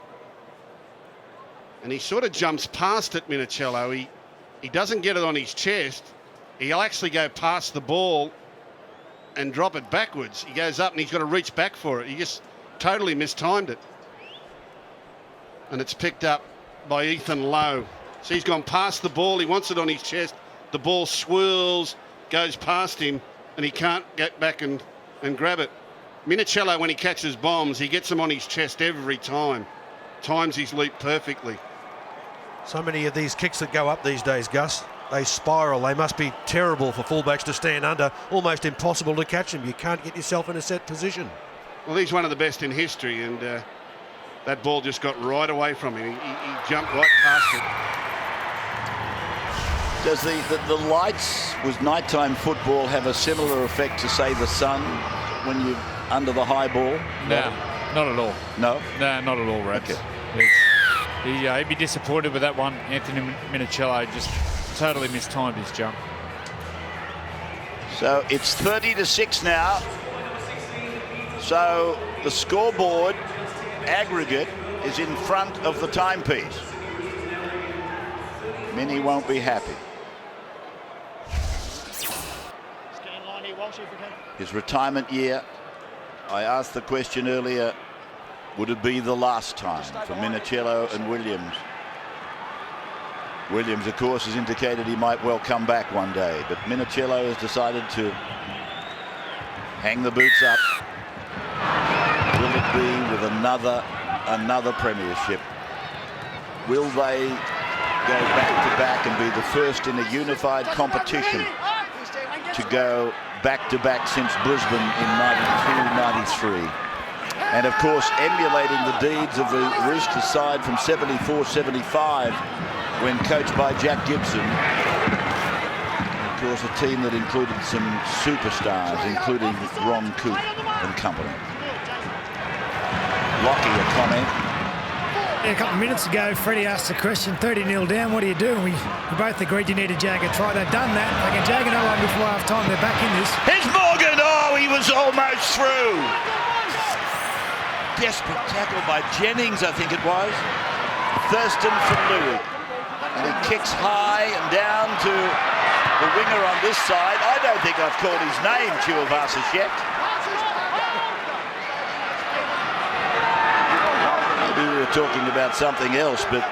And he sort of jumps past it, Minicello. He doesn't get it on his chest. He'll actually go past the ball and drop it backwards. He goes up and he's got to reach back for it. He just totally mistimed it. And it's picked up by Ethan Lowe. So he's gone past the ball. He wants it on his chest. The ball swirls, goes past him, and he can't get back and grab it. Minicello, when he catches bombs, he gets them on his chest every time. Times his leap perfectly. So many of these kicks that go up these days, Gus, they spiral. They must be terrible for fullbacks to stand under. Almost impossible to catch them. You can't get yourself in a set position. Well, he's one of the best in history, and that ball just got right away from him. He jumped right past it. Does the lights with nighttime football have a similar effect to, say, the sun when you're under the high ball? No, not at all. No? No, not at all, Rats. Okay. He'd be disappointed with that one. Anthony Minicello just totally mistimed his jump. So it's 30-6 now. So the scoreboard aggregate is in front of the timepiece. Minnie won't be happy. His retirement year, I asked the question earlier, would it be the last time for Minicello and Williams? Williams, of course, has indicated he might well come back one day, but Minicello has decided to hang the boots up. Will it be with another premiership? Will they go back-to-back and be the first in a unified competition to go back-to-back since Brisbane in 92-93? And of course, emulating the deeds of the Roosters side from 74-75 when coached by Jack Gibson. Of course, a team that included some superstars, including Ron Coop and company. Lockie, a comment. Yeah, a couple of minutes ago, Freddie asked the question, 30-0 down, what do you do? And we both agreed you need to jag a try. They've done that. They can jag another one before half-time. They're back in this. Here's Morgan. Oh, he was almost through. Desperate tackle by Jennings, I think it was. Thurston from Louis. And he kicks high and down to the winger on this side. I don't think I've called his name, Tuivasa, yet. Maybe we were talking about something else, but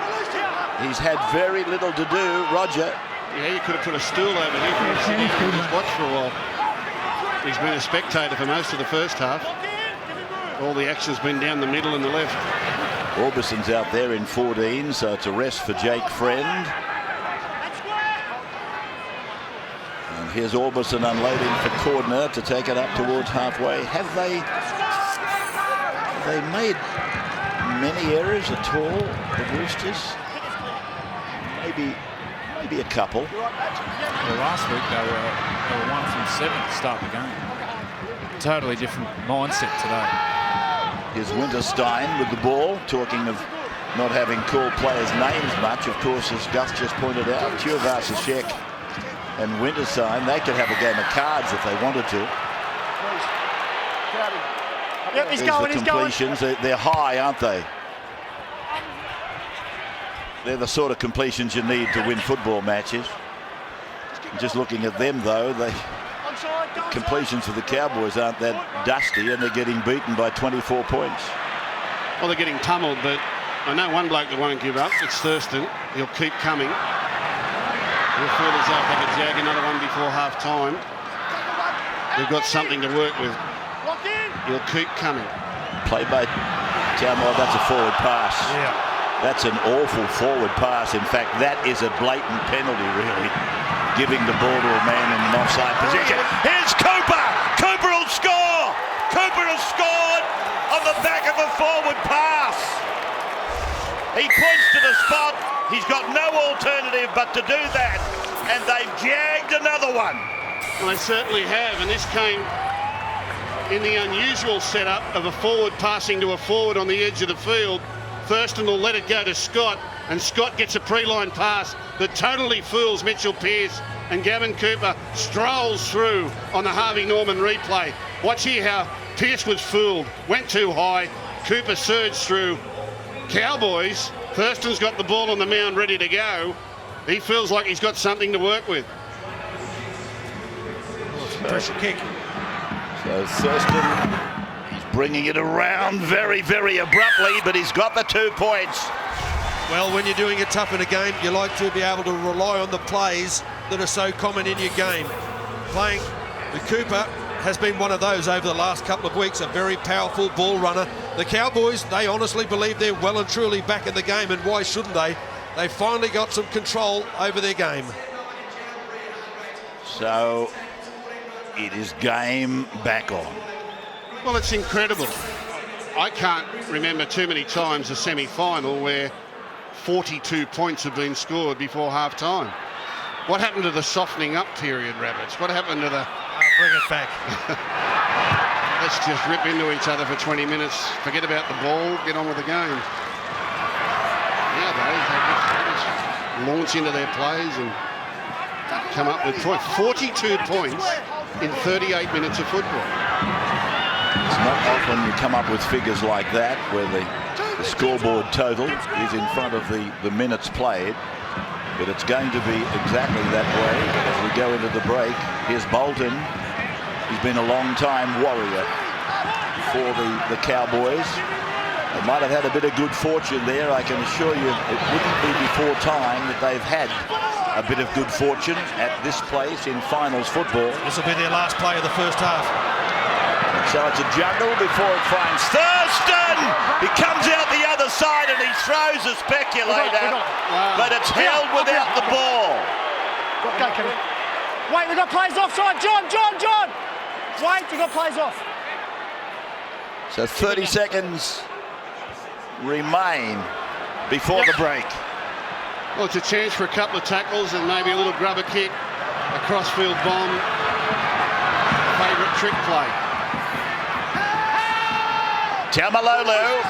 he's had very little to do. Roger. Yeah, you could have put a stool over here for him to just watch for a while. He's been a spectator for most of the first half. All the action's been down the middle and the left. Orbison's out there in 14, so it's a rest for Jake Friend. And here's Orbison unloading for Cordner to take it up towards halfway. Have they made many errors at all, the Roosters? Maybe a couple. Well, last week they were 1 from 7 to start the game. Totally different mindset today. Here's Winterstein with the ball, talking of not having called players' names much. Of course, as Gus just pointed out, Tuivasa-Sheck and Winterstein, they could have a game of cards if they wanted to. Yep, he's There's going, the completions. They're high, aren't they? They're the sort of completions you need to win football matches. Just looking at them, though, completions for the Cowboys aren't that dusty, and they're getting beaten by 24 points. Well, they're getting pummeled, but I know one bloke that won't give up. It's Thurston. He'll keep coming. He'll feel as though they could jag another one before half-time. They've got something to work with. He'll keep coming. Play by Talmor, that's a forward pass. Yeah. That's an awful forward pass. In fact, that is a blatant penalty, really. Giving the ball to a man in an offside position. Here's Cooper! Cooper will score! Cooper has scored on the back of a forward pass. He points to the spot. He's got no alternative but to do that. And they've jagged another one. Well, they certainly have, and this came in the unusual setup of a forward passing to a forward on the edge of the field. Thurston will let it go to Scott, and Scott gets a pre-line pass that totally fools Mitchell Pearce, and Gavin Cooper strolls through on the Harvey Norman replay. Watch here how Pearce was fooled, went too high, Cooper surged through. Cowboys, Thurston's got the ball on the mound ready to go. He feels like he's got something to work with. Pressure kick. So Thurston, he's bringing it around very, very abruptly, but he's got the 2 points. Well, when you're doing it tough in a game, you like to be able to rely on the plays that are so common in your game. Playing with Cooper has been one of those over the last couple of weeks, a very powerful ball runner. The Cowboys, they honestly believe they're well and truly back in the game, and why shouldn't they? They finally got some control over their game. So it is game back on. Well, it's incredible. I can't remember too many times a semi-final where 42 points have been scored before half-time. What happened to the softening up period, Rabbits? What happened to the... Bring it back. Let's just rip into each other for 20 minutes. Forget about the ball. Get on with the game. Nowadays, they just launch into their plays and come up with points. 42 points in 38 minutes of football. It's not often you come up with figures like that where the scoreboard total is in front of the minutes played, but it's going to be exactly that way as we go into the break. Here's Bolton. He's been a long time warrior for the Cowboys. They might have had a bit of good fortune there. I can assure you it wouldn't be before time that they've had a bit of good fortune at this place in finals football. This will be their last play of the first half. So it's a juggle before it finds Thurston. He comes out the other side and he throws a speculator, but it's held without the ball. Go, Kevin. Wait, we've got plays offside. John. Wait, we've got plays off. So 30 seconds remain before the break. Well, it's a chance for a couple of tackles and maybe a little grubber kick, a crossfield bomb. Favourite trick play. Taumalolo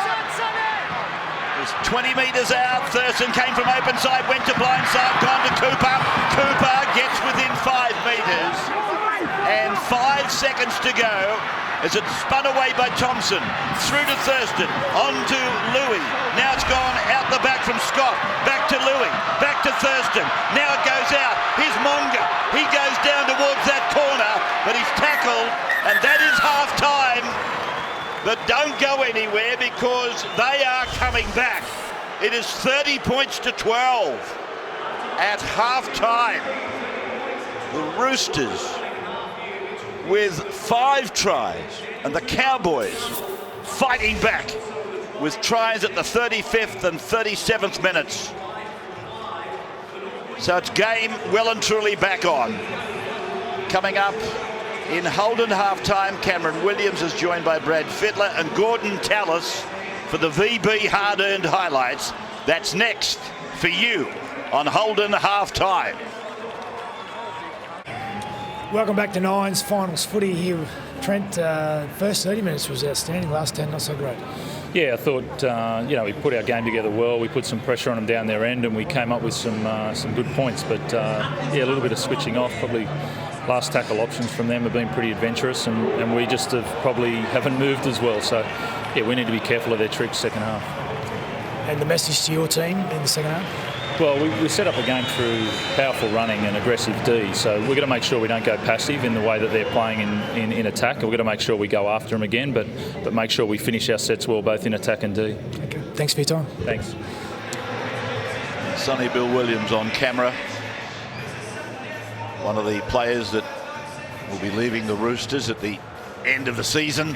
is 20 metres out. Thurston came from open side, went to blind side, gone to Cooper. Cooper gets within 5 metres. And 5 seconds to go as it's spun away by Thompson. Through to Thurston, on to Louis. Now it's gone out the back from Scott. Back to Louis, back to Thurston. Now it goes out. Here's Monga. He goes down towards that corner, but he's tackled, and that is half time. But don't go anywhere because they are coming back. It is 30 points to 12 at half time. The Roosters with 5 tries, and the Cowboys fighting back with tries at the 35th and 37th minutes. So it's game well and truly back on. Coming up in Holden halftime, Cameron Williams is joined by Brad Fittler and Gordon Tallis for the VB hard-earned highlights. That's next for you on Holden halftime. Welcome back to Nines Finals footy here, Trent. First 30 minutes was outstanding, last 10 not so great. Yeah, I thought, we put our game together well. We put some pressure on them down their end and we came up with some good points. But, a little bit of switching off. Probably last tackle options from them have been pretty adventurous and we just haven't moved as well. So, we need to be careful of their tricks second half. And the message to your team in the second half? Well, we set up a game through powerful running and aggressive D, so we're going to make sure we don't go passive in the way that they're playing in attack. We're going to make sure we go after them again, but make sure we finish our sets well, both in attack and D. Okay. Thanks for your time. Thanks. Sonny Bill Williams on camera. One of the players that will be leaving the Roosters at the end of the season.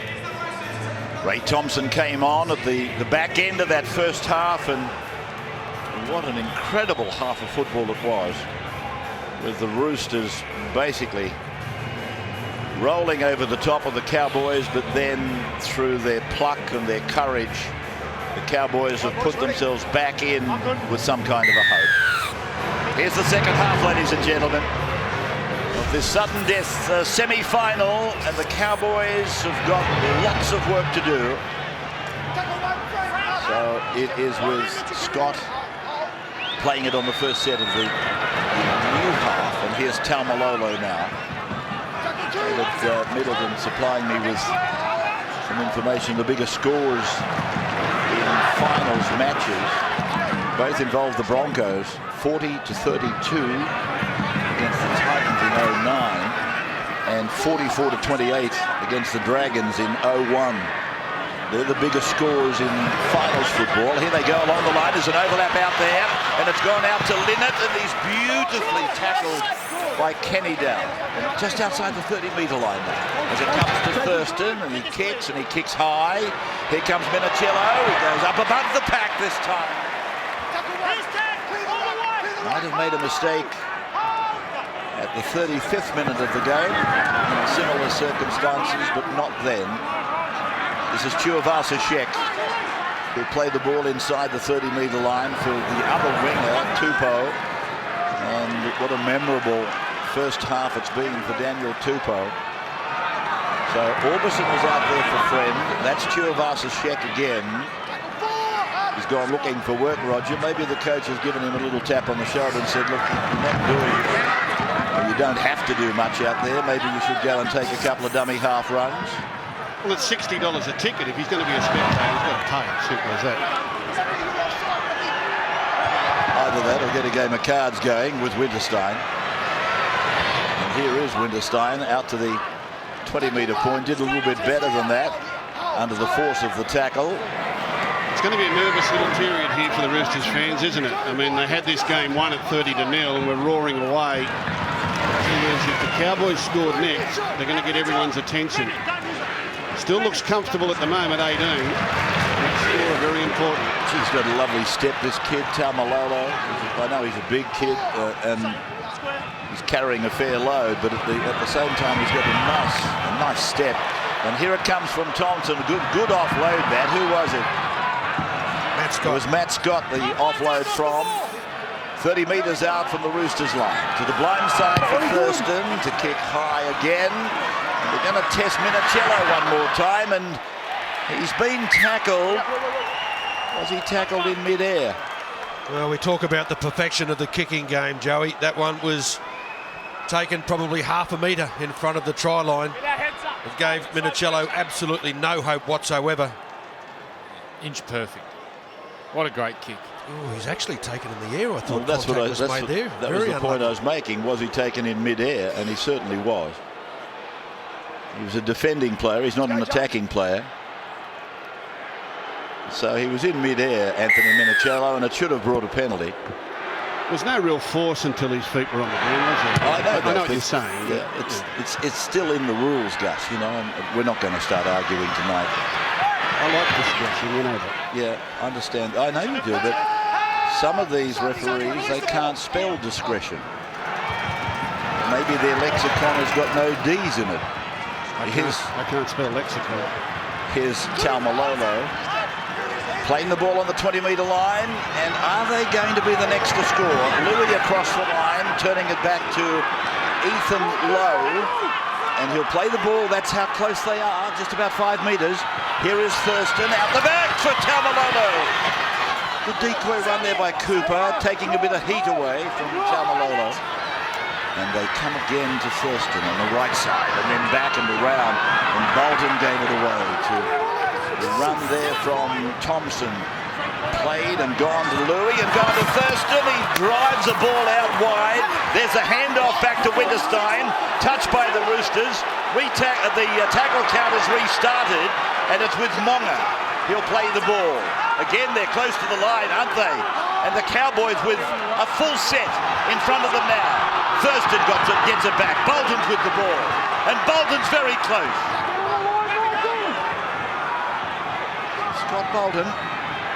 Ray Thompson came on at the back end of that first half, and what an incredible half of football it was, with the Roosters basically rolling over the top of the Cowboys, but then through their pluck and their courage, the Cowboys have put themselves back in with some kind of a hope. Here's the second half, ladies and gentlemen, of this sudden death semi-final, and the Cowboys have got lots of work to do. So it is with Scott playing it on the first set of the new half, and here's Taumalolo now. Middleton supplying me with some information. The biggest scores in finals matches both involve the Broncos, 40-32 against the Titans in 09 and 44-28 against the Dragons in 01. They're the biggest scores in finals football. Here they go along the line. There's an overlap out there, and it's gone out to Linnett, and he's beautifully tackled by Kenny down, just outside the 30-metre line now. As it comes to Thurston, and he kicks high. Here comes Minicello. He goes up above the pack this time. Might have made a mistake at the 35th minute of the game in similar circumstances, but not then. This is Tuivasa-Sheck, who played the ball inside the 30-metre line for the other winger, Tupou. And what a memorable first half it's been for Daniel Tupou. So Orbison was out there for Friend. That's Tuivasa-Sheck again. He's gone looking for work, Roger. Maybe the coach has given him a little tap on the shoulder and said, look, you're not doing, or you don't have to do much out there. Maybe you should go and take a couple of dummy half runs. Well, it's $60 a ticket. If he's going to be a spectator, he's got to pay. Simple as that. Either that or get a game of cards going with Winterstein. And here is Winterstein out to the 20-metre point. Did a little bit better than that under the force of the tackle. It's going to be a nervous little period here for the Roosters fans, isn't it? I mean, they had this game won at 30-0 and we're roaring away. If the Cowboys scored next, they're going to get everyone's attention. Still looks comfortable at the moment, 18. Next score, very important. He's got a lovely step, this kid, Taumalolo. I know he's a big kid and he's carrying a fair load, but at the same time, he's got a nice step. And here it comes from Thompson. Good offload that. Who was it? Matt Scott. It was Matt Scott, the offload from 30 metres out from the Roosters line. To the blind side for Thurston to kick high again. And they're going to test Minicello one more time, and he's been tackled. Was he tackled in mid-air? Well, we talk about the perfection of the kicking game, Joey. That one was taken probably half a metre in front of the try line. It gave Minicello absolutely no hope whatsoever. Inch perfect. What a great kick. Oh, he's actually taken in the air. I thought That was the Very point I was making. Was he taken in mid-air? And he certainly was. He was a defending player. He's not an attacking player. So he was in mid-air, Anthony Minicello, and it should have brought a penalty. There's no real force until his feet were on the ground, was there? I know what you're saying. Yeah, it's still in the rules, Gus. You know, and we're not going to start arguing tonight. I like discretion, you know that. Yeah, I understand. I know you do, but some of these referees, they can't spell discretion. Maybe their lexicon has got no D's in it. I can't spell lexicon. Here's Taumalolo playing the ball on the 20-metre line, and are they going to be the next to score? Louis across the line, turning it back to Ethan Lowe, and he'll play the ball. That's how close they are, just about 5 metres. Here is Thurston out the back for Taumalolo. The decoy run there by Cooper, taking a bit of heat away from Taumalolo. And they come again to Thurston on the right side, and then back and around, and Bolton gave it away to the run there from Thompson. Played and gone to Louis and gone to Thurston. He drives the ball out wide. There's a handoff back to Winterstein. Touched by the Roosters. The tackle count has restarted, and it's with Monga. He'll play the ball. Again, they're close to the line, aren't they? And the Cowboys with a full set in front of them now. Thurston gets it back. Bolton's with the ball. And Bolton's very close. Scott Bolton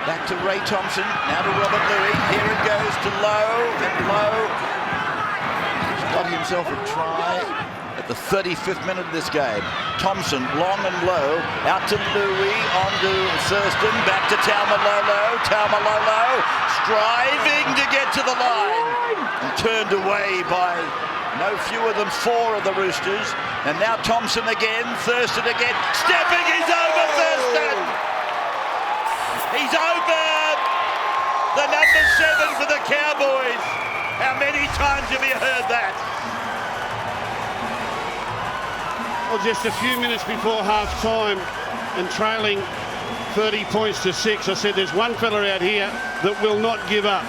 back to Ray Thompson. Now to Robert Louis. Here it goes to Lowe. And Lowe has got himself a try at the 35th minute of this game. Thompson, long and low. Out to Louis. On to Thurston. Back to Taumalolo. Taumalolo striving to get to the line. And turned away by no fewer than 4 of the Roosters. And now Thompson again, Thurston again, stepping, he's over Thurston! He's over the number 7 for the Cowboys. How many times have you heard that? Well, just a few minutes before half-time and trailing 30 points to 6, I said there's one fella out here that will not give up.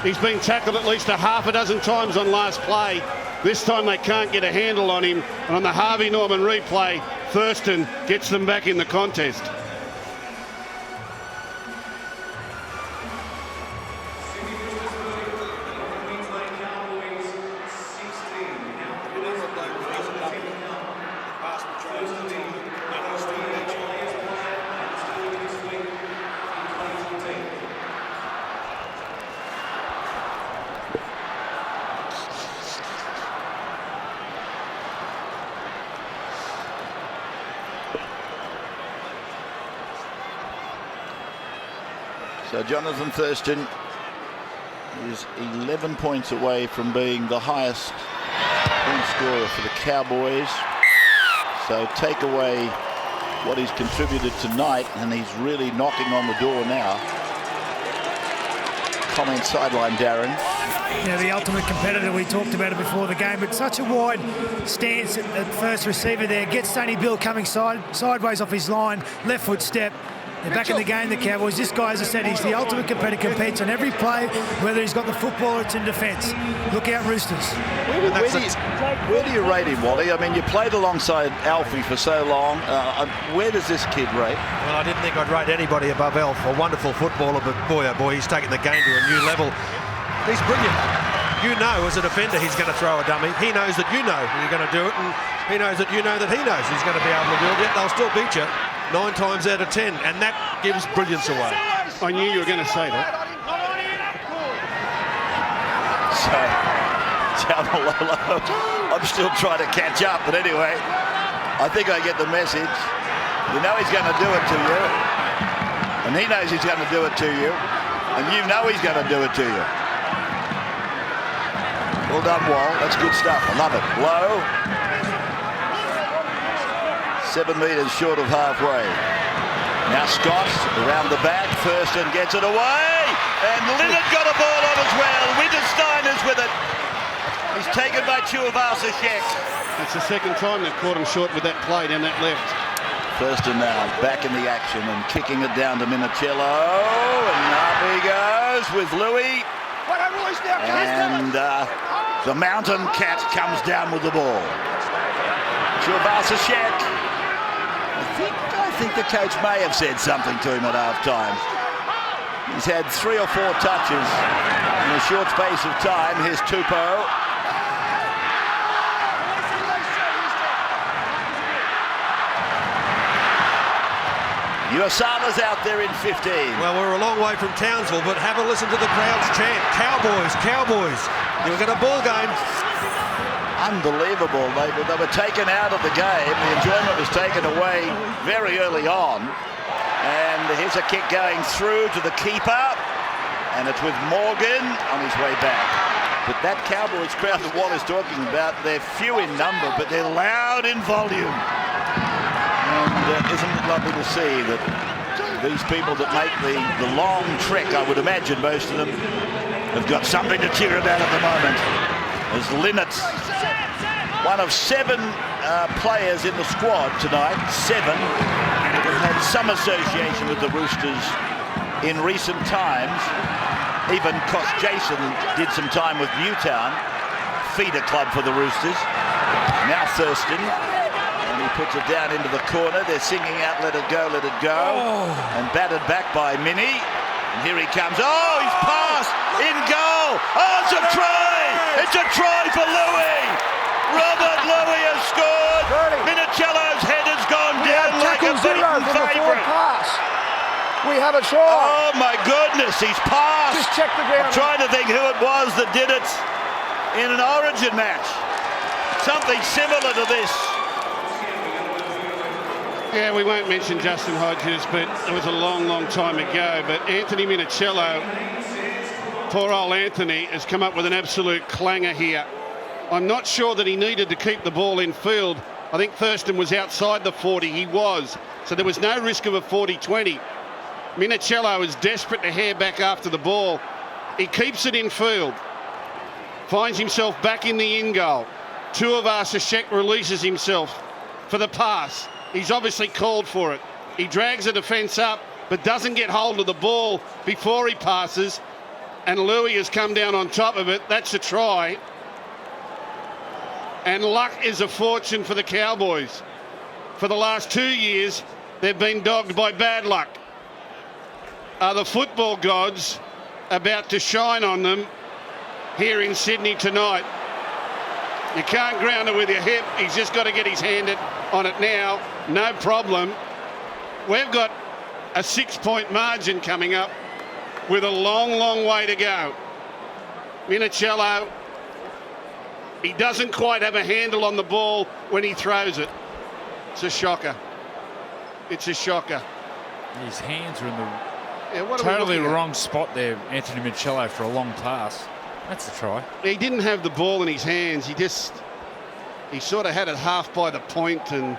He's been tackled at least a half a dozen times on last play. This time they can't get a handle on him. And on the Harvey Norman replay, Thurston gets them back in the contest. So Jonathan Thurston is 11 points away from being the highest point scorer for the Cowboys. So take away what he's contributed tonight, and he's really knocking on the door now. Comment sideline, Darren. Yeah, the ultimate competitor. We talked about it before the game, but such a wide stance at first receiver there. Gets Sonny Bill coming sideways off his line, left foot step. They're back in the game, the Cowboys. This guy, as I said, he's the ultimate competitor. Competes on every play, whether he's got the football or it's in defence. Look out, Roosters. Where do you rate him, Wally? I mean, you played alongside Alfie for so long. Where does this kid rate? Well, I didn't think I'd rate anybody above Alf. A wonderful footballer, but boy, oh boy, he's taken the game to a new level. He's brilliant. You know, as a defender, he's going to throw a dummy. He knows that you know you're going to do it, and he knows that you know that he knows he's going to be able to do it. Yet they'll still beat you 9 times out of 10, and that gives brilliance away. I knew you were going to say that. So, Taumalolo, I'm still trying to catch up, but anyway, I think I get the message. You know he's going to do it to you. And he knows he's going to do it to you. And you know he's going to do it to you. Well done, Wall. That's good stuff. I love it. Low. 7 metres short of halfway. Now Scott around the back. Thurston gets it away. And Linnett got a ball on as well. Winterstein is with it. He's taken by Tuivasa-Sheck. That's the second time they've caught him short with that play down that left. Thurston now back in the action and kicking it down to Minicello. And up he goes with Louis. And the Mountain Cat comes down with the ball. Tuivasa-Sheck. I think the coach may have said something to him at half-time. He's had 3 or 4 touches in a short space of time. Here's Tupou. Uasala's out there in 15. Well, we're a long way from Townsville, but have a listen to the crowd's chant. Cowboys, Cowboys. You've got a ball game. Unbelievable. They were taken out of the game. The enjoyment was taken away very early on. And here's a kick going through to the keeper. And it's with Morgan on his way back. But that Cowboys crowd that Wall is talking about, they're few in number, but they're loud in volume. And isn't it lovely to see that these people that make the long trek, I would imagine most of them, have got something to cheer about at the moment. As Linnett, one of 7 players in the squad tonight, 7, that have had some association with the Roosters in recent times. Even Koss Jason did some time with Newtown, feeder club for the Roosters. Now Thurston. He puts it down into the corner. They're singing out, let it go, let it go. Oh. And battered back by Mini. And here he comes. Oh, he's passed. In goal. Oh, it's a try. It's a try for Louis. Robert Louis has scored. Minicello's head has gone down like a beaten favourite. We have a try. Oh, my goodness. He's passed. Just check the ground. I'm trying to think who it was that did it in an Origin match. Something similar to this. Yeah, we won't mention Justin Hodges, but it was a long, long time ago. But Anthony Minicello, poor old Anthony, has come up with an absolute clanger here. I'm not sure that he needed to keep the ball in field. I think Thurston was outside the 40. He was. So there was no risk of a 40-20. Minicello is desperate to hair back after the ball. He keeps it in field. Finds himself back in the in goal. Tuivasa-Sheck releases himself for the pass. He's obviously called for it. He drags the defence up, but doesn't get hold of the ball before he passes. And Louis has come down on top of it. That's a try. And luck is a fortune for the Cowboys. For the last 2 years, they've been dogged by bad luck. Are the football gods about to shine on them here in Sydney tonight? You can't ground it with your hip. He's just got to get his hand on it now. No problem. We've got a 6-point margin coming up with a long, long way to go. Minicello, he doesn't quite have a handle on the ball when he throws it. It's a shocker. It's a shocker. His hands are in the totally wrong spot there, Anthony Minicello, for a long pass. That's a try. He didn't have the ball in his hands. He sort of had it half by the point, and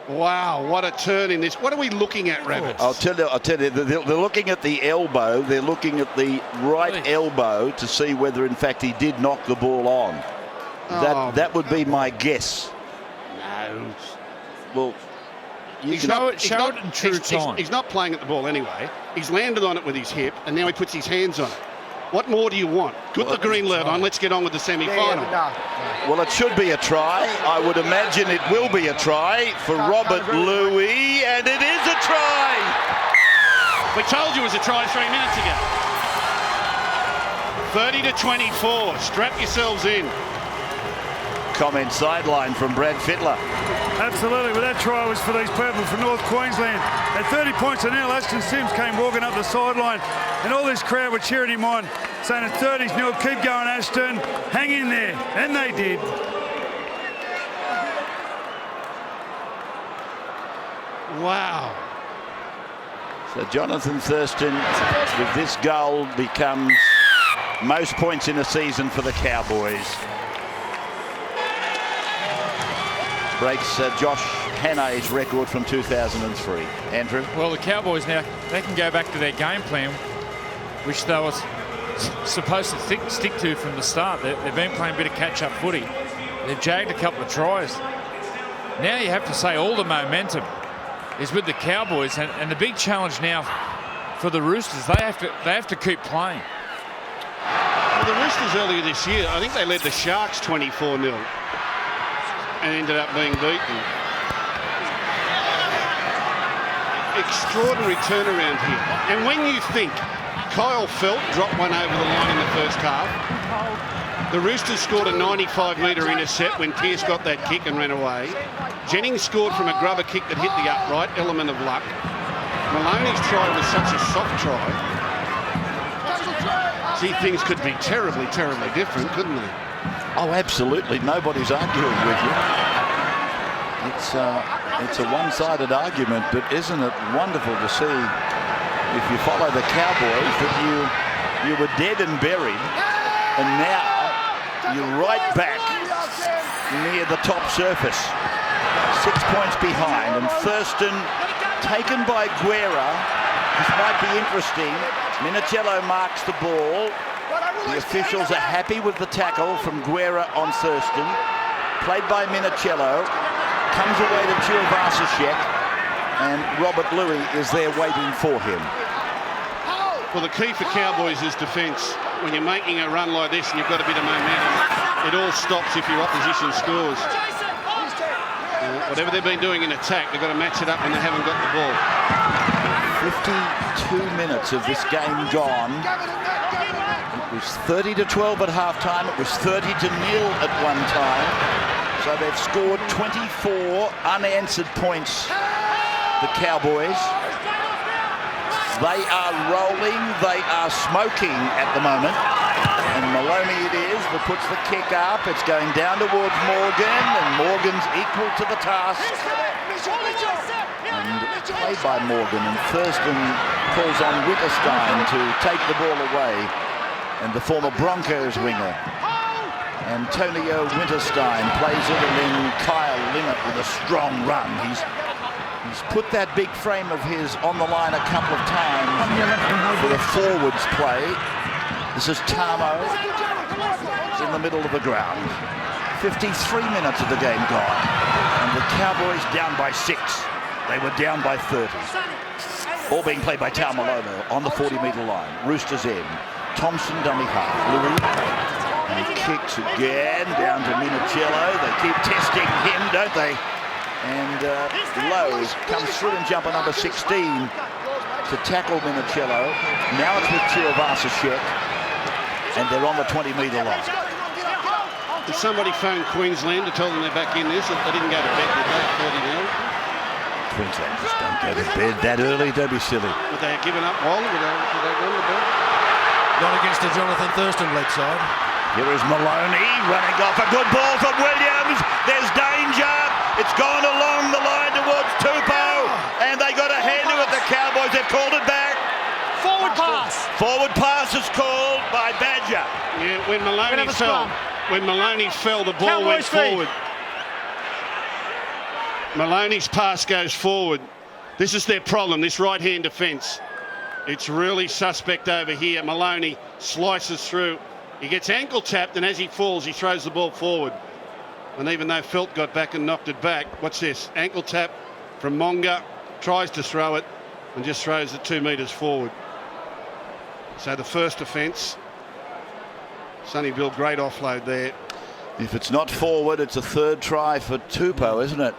wow, what a turn in this. What are we looking at, Rabbits? I'll tell you, they're looking at the elbow. They're looking at the right elbow to see whether, in fact, he did knock the ball on. That would be my guess. No. Well, he's not playing at the ball anyway. He's landed on it with his hip, and now he puts his hands on it. What more do you want? Put the green light on. Let's get on with the semi-final. Well, it should be a try. I would imagine it will be a try for Robert Louis, and it is a try. We told you it was a try 3 minutes ago. 30-24. Strap yourselves in. Comment sideline from Brad Fittler. Absolutely, well that try was for these purple for North Queensland. At 30 points to nil, Ashton Sims came walking up the sideline and all this crowd were cheering him on, saying at 30s nil, keep going Ashton, hang in there, and they did. Wow. So Jonathan Thurston, with this goal, becomes most points in a season for the Cowboys. Breaks Josh Hannay's record from 2003. Andrew? Well, the Cowboys now, they can go back to their game plan, which they were supposed to stick to from the start. They've been playing a bit of catch-up footy. They've jagged a couple of tries. Now you have to say all the momentum is with the Cowboys, and the big challenge now for the Roosters, they have to keep playing. Well, the Roosters earlier this year, I think they led the Sharks 24-0 and ended up being beaten. Extraordinary turnaround here. And when you think Kyle Felt dropped one over the line in the first half, the Roosters scored a 95-metre intercept when Pearce got that kick and ran away. Jennings scored from a grubber kick that hit the upright, element of luck. Maloney's try was such a soft try. Gee, things could be terribly, terribly different, couldn't they? Oh, absolutely. Nobody's arguing with you. It's a one-sided argument, but isn't it wonderful to see, if you follow the Cowboys, that you were dead and buried, and now you're right back near the top surface. 6 points behind, and Thurston taken by Guerra. This might be interesting. Minicello marks the ball. The officials are happy with the tackle from Guerra on Thurston. Played by Minicello. Comes away to Tuivasa-Sheck, and Robert Louis is there waiting for him. Well, the key for Cowboys is defence. When you're making a run like this and you've got a bit of momentum, it all stops if your opposition scores. Whatever they've been doing in attack, they've got to match it up when they haven't got the ball. 52 minutes of this game gone. It was 30-12 at halftime. It was 30-0 at one time. So they've scored 24 unanswered points, the Cowboys. They are rolling. They are smoking at the moment. And Maloney it is that puts the kick up. It's going down towards Morgan, and Morgan's equal to the task. And played by Morgan, and Thurston calls on Witterstein to take the ball away. And the former Broncos winger, Antonio Winterstein, plays it, and then Kyle Linnett with a strong run. He's put that big frame of his on the line a couple of times for the forwards play. This is Tamo in the middle of the ground. 53 minutes of the game gone, and the Cowboys down by 6. They were down by 30. All being played by Taumalono on the 40-metre line. Roosters in. Thompson dummy half. Louis. And he kicks again down to Minicello. They keep testing him, don't they? And Lowe comes through and jumper number 16 to tackle Minicello. Now it's with Tuivasa-Sheck, and they're on the 20-metre line. Did somebody phone Queensland to tell them they're back in this? They didn't go to bed, did they? 30-0. Queensland just don't go to bed that early. Don't be silly. Would they have given up Wally? Would they go to bed? Not against the Jonathan Thurston-led side. Here is Maloney running off. A good ball from Williams. There's danger. It's gone along the line towards Tupou, and they got a hand to it. The Cowboys have called it back. Forward pass. Forward pass is called by Badger. Yeah, when Maloney fell, the ball went forward. Maloney's pass goes forward. This is their problem, this right-hand defence. It's really suspect over here. Maloney slices through. He gets ankle tapped, and as he falls, he throws the ball forward. And even though Felt got back and knocked it back, what's this? Ankle tap from Monga, tries to throw it, and just throws it 2 metres forward. So the first offence. Sonny Bill, great offload there. If it's not forward, it's a third try for Tupou, isn't it?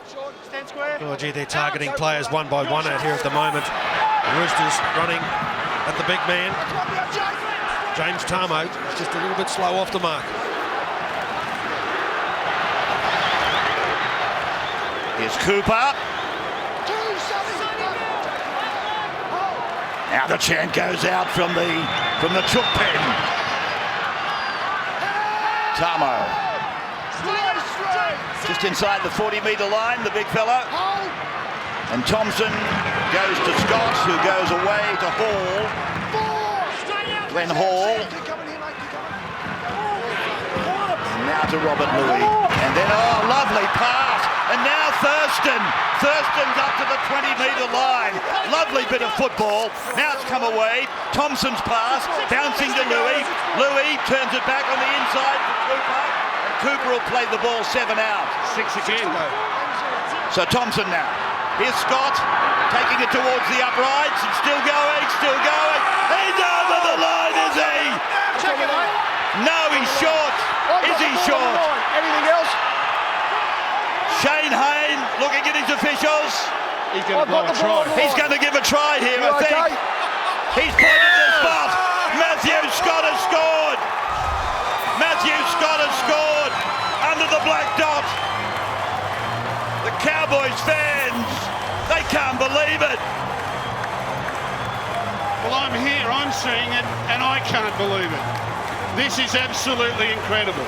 Oh, gee, they're targeting players one by one out here at the moment. The Roosters running at the big man. James Tamo is just a little bit slow off the mark. Here's Cooper. Now the chant goes out from the chook pen. Tamo. Just inside the 40-metre line, the big fella. And Thompson goes to Scott, who goes away to Hall. Glenn Hall. And now to Robert Louis. And then, oh, lovely pass. And now Thurston. Thurston's up to the 20-metre line. Lovely bit of football. Now it's come away. Thompson's pass, bouncing to Louis. Louis turns it back on the inside for Cooper. And Cooper will play the ball 7 out. 6 again. So Thompson now. Here's Scott taking it towards the uprights and still going, still going. He's over the line, is he? Check it out. No, he's short. Is he short? Anything else? Shane Hayne looking at his officials. He's going to blow a try. He's going to give a try here, I think. Okay? He's pointed the spot. Matthew Scott has scored. Matthew Scott has scored under the black dot. The Cowboys fans, they can't believe it. Well, I'm here, I'm seeing it, and I can't believe it. This is absolutely incredible.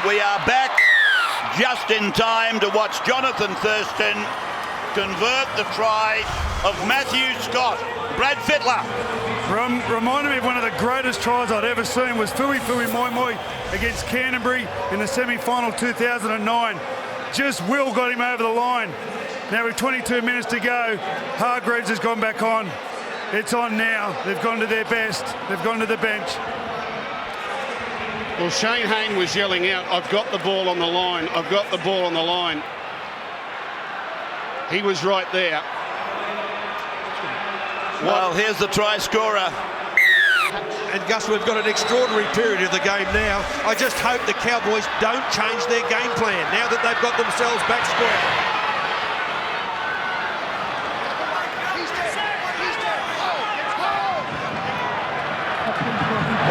We are back just in time to watch Jonathan Thurston convert the try of Matthew Scott. Brad Fittler. Reminded me of one of the greatest tries I'd ever seen was Fui Moi Moi against Canterbury in the semi-final 2009. Just Will got him over the line. Now with 22 minutes to go, Hargreaves has gone back on. It's on now. They've gone to their best. They've gone to the bench. Well, Shane Hayne was yelling out, I've got the ball on the line, I've got the ball on the line. He was right there. Well, here's the try scorer. And Gus, we've got an extraordinary period of the game now. I just hope the Cowboys don't change their game plan now that they've got themselves back square.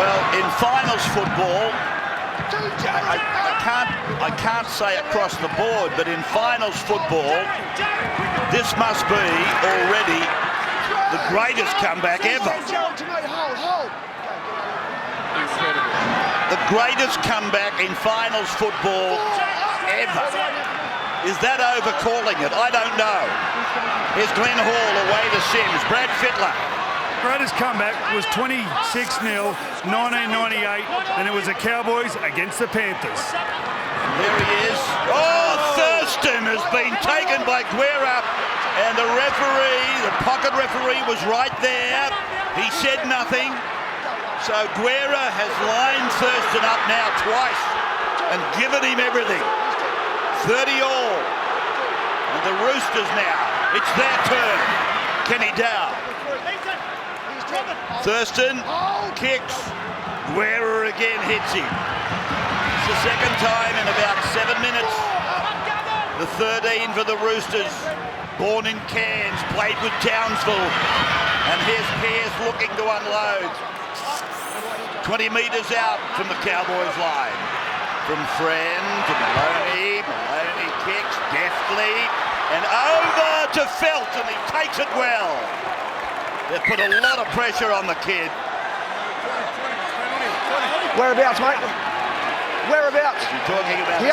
Well, in finals football, I can't say across the board, but in finals football, this must be already the greatest comeback ever. The greatest comeback in finals football ever. Is that overcalling it? I don't know. Here's Glenn Hall away to Sims. Brad Fittler. Greatest comeback was 26-0, 1998, and it was the Cowboys against the Panthers. There he is. Oh, Thurston has been taken by Guerra, and the referee, the pocket referee, was right there. He said nothing. So Guerra has lined Thurston up now twice and given him everything. 30 all. And the Roosters now, it's their turn. Kenny Dow. Thurston kicks. Guerra again hits him. It's the second time in about 7 minutes. The 13 for the Roosters. Born in Cairns, played with Townsville. And here's Pearce looking to unload. 20 metres out from the Cowboys line. From Friend to Maloney. Maloney kicks deftly. And over to Felt, and he takes it well. They've put a lot of pressure on the kid. Whereabouts, mate? Whereabouts? You're talking about here.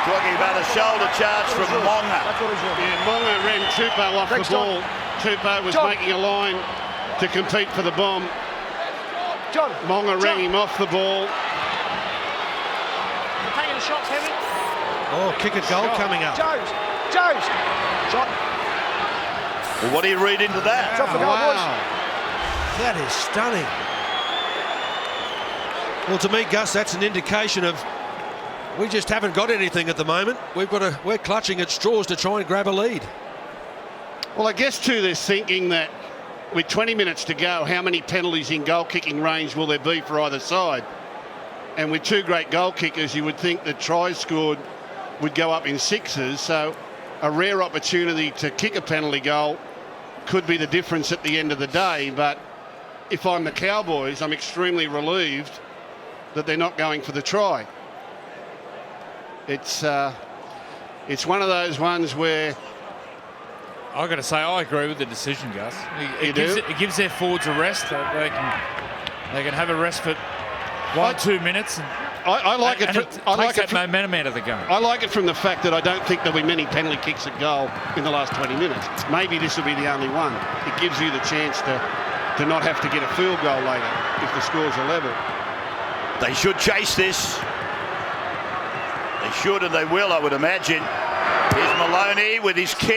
Talking about a shoulder charge from Monga. Yeah, Monga ran Tupou off the ball. Tupou was making a line to compete for the bomb. Monga ran him off the ball. Taking the shots, Heavy. Oh, kick a goal coming up. Jones. Shot. Well, what do you read into that? It's off the goal, boys. That is stunning. Well, to me, Gus, that's an indication of we just haven't got anything at the moment. We're clutching at straws to try and grab a lead. Well, I guess too, they're thinking that with 20 minutes to go, how many penalties in goal kicking range will there be for either side? And with two great goal kickers, you would think that tries scored would go up in sixes. So a rare opportunity to kick a penalty goal could be the difference at the end of the day. But if I'm the Cowboys, I'm extremely relieved that they're not going for the try. It's one of those ones where I've got to say, I agree with the decision, Gus. It gives their forwards a rest. They can have a rest for 1-2 minutes. I like it. I like that momentum out of the game. I like it from the fact that I don't think there'll be many penalty kicks at goal in the last 20 minutes. Maybe this will be the only one. It gives you the chance to not have to get a field goal later if the scores are level. They should chase this. They should and they will, I would imagine. Here's Maloney with his kick,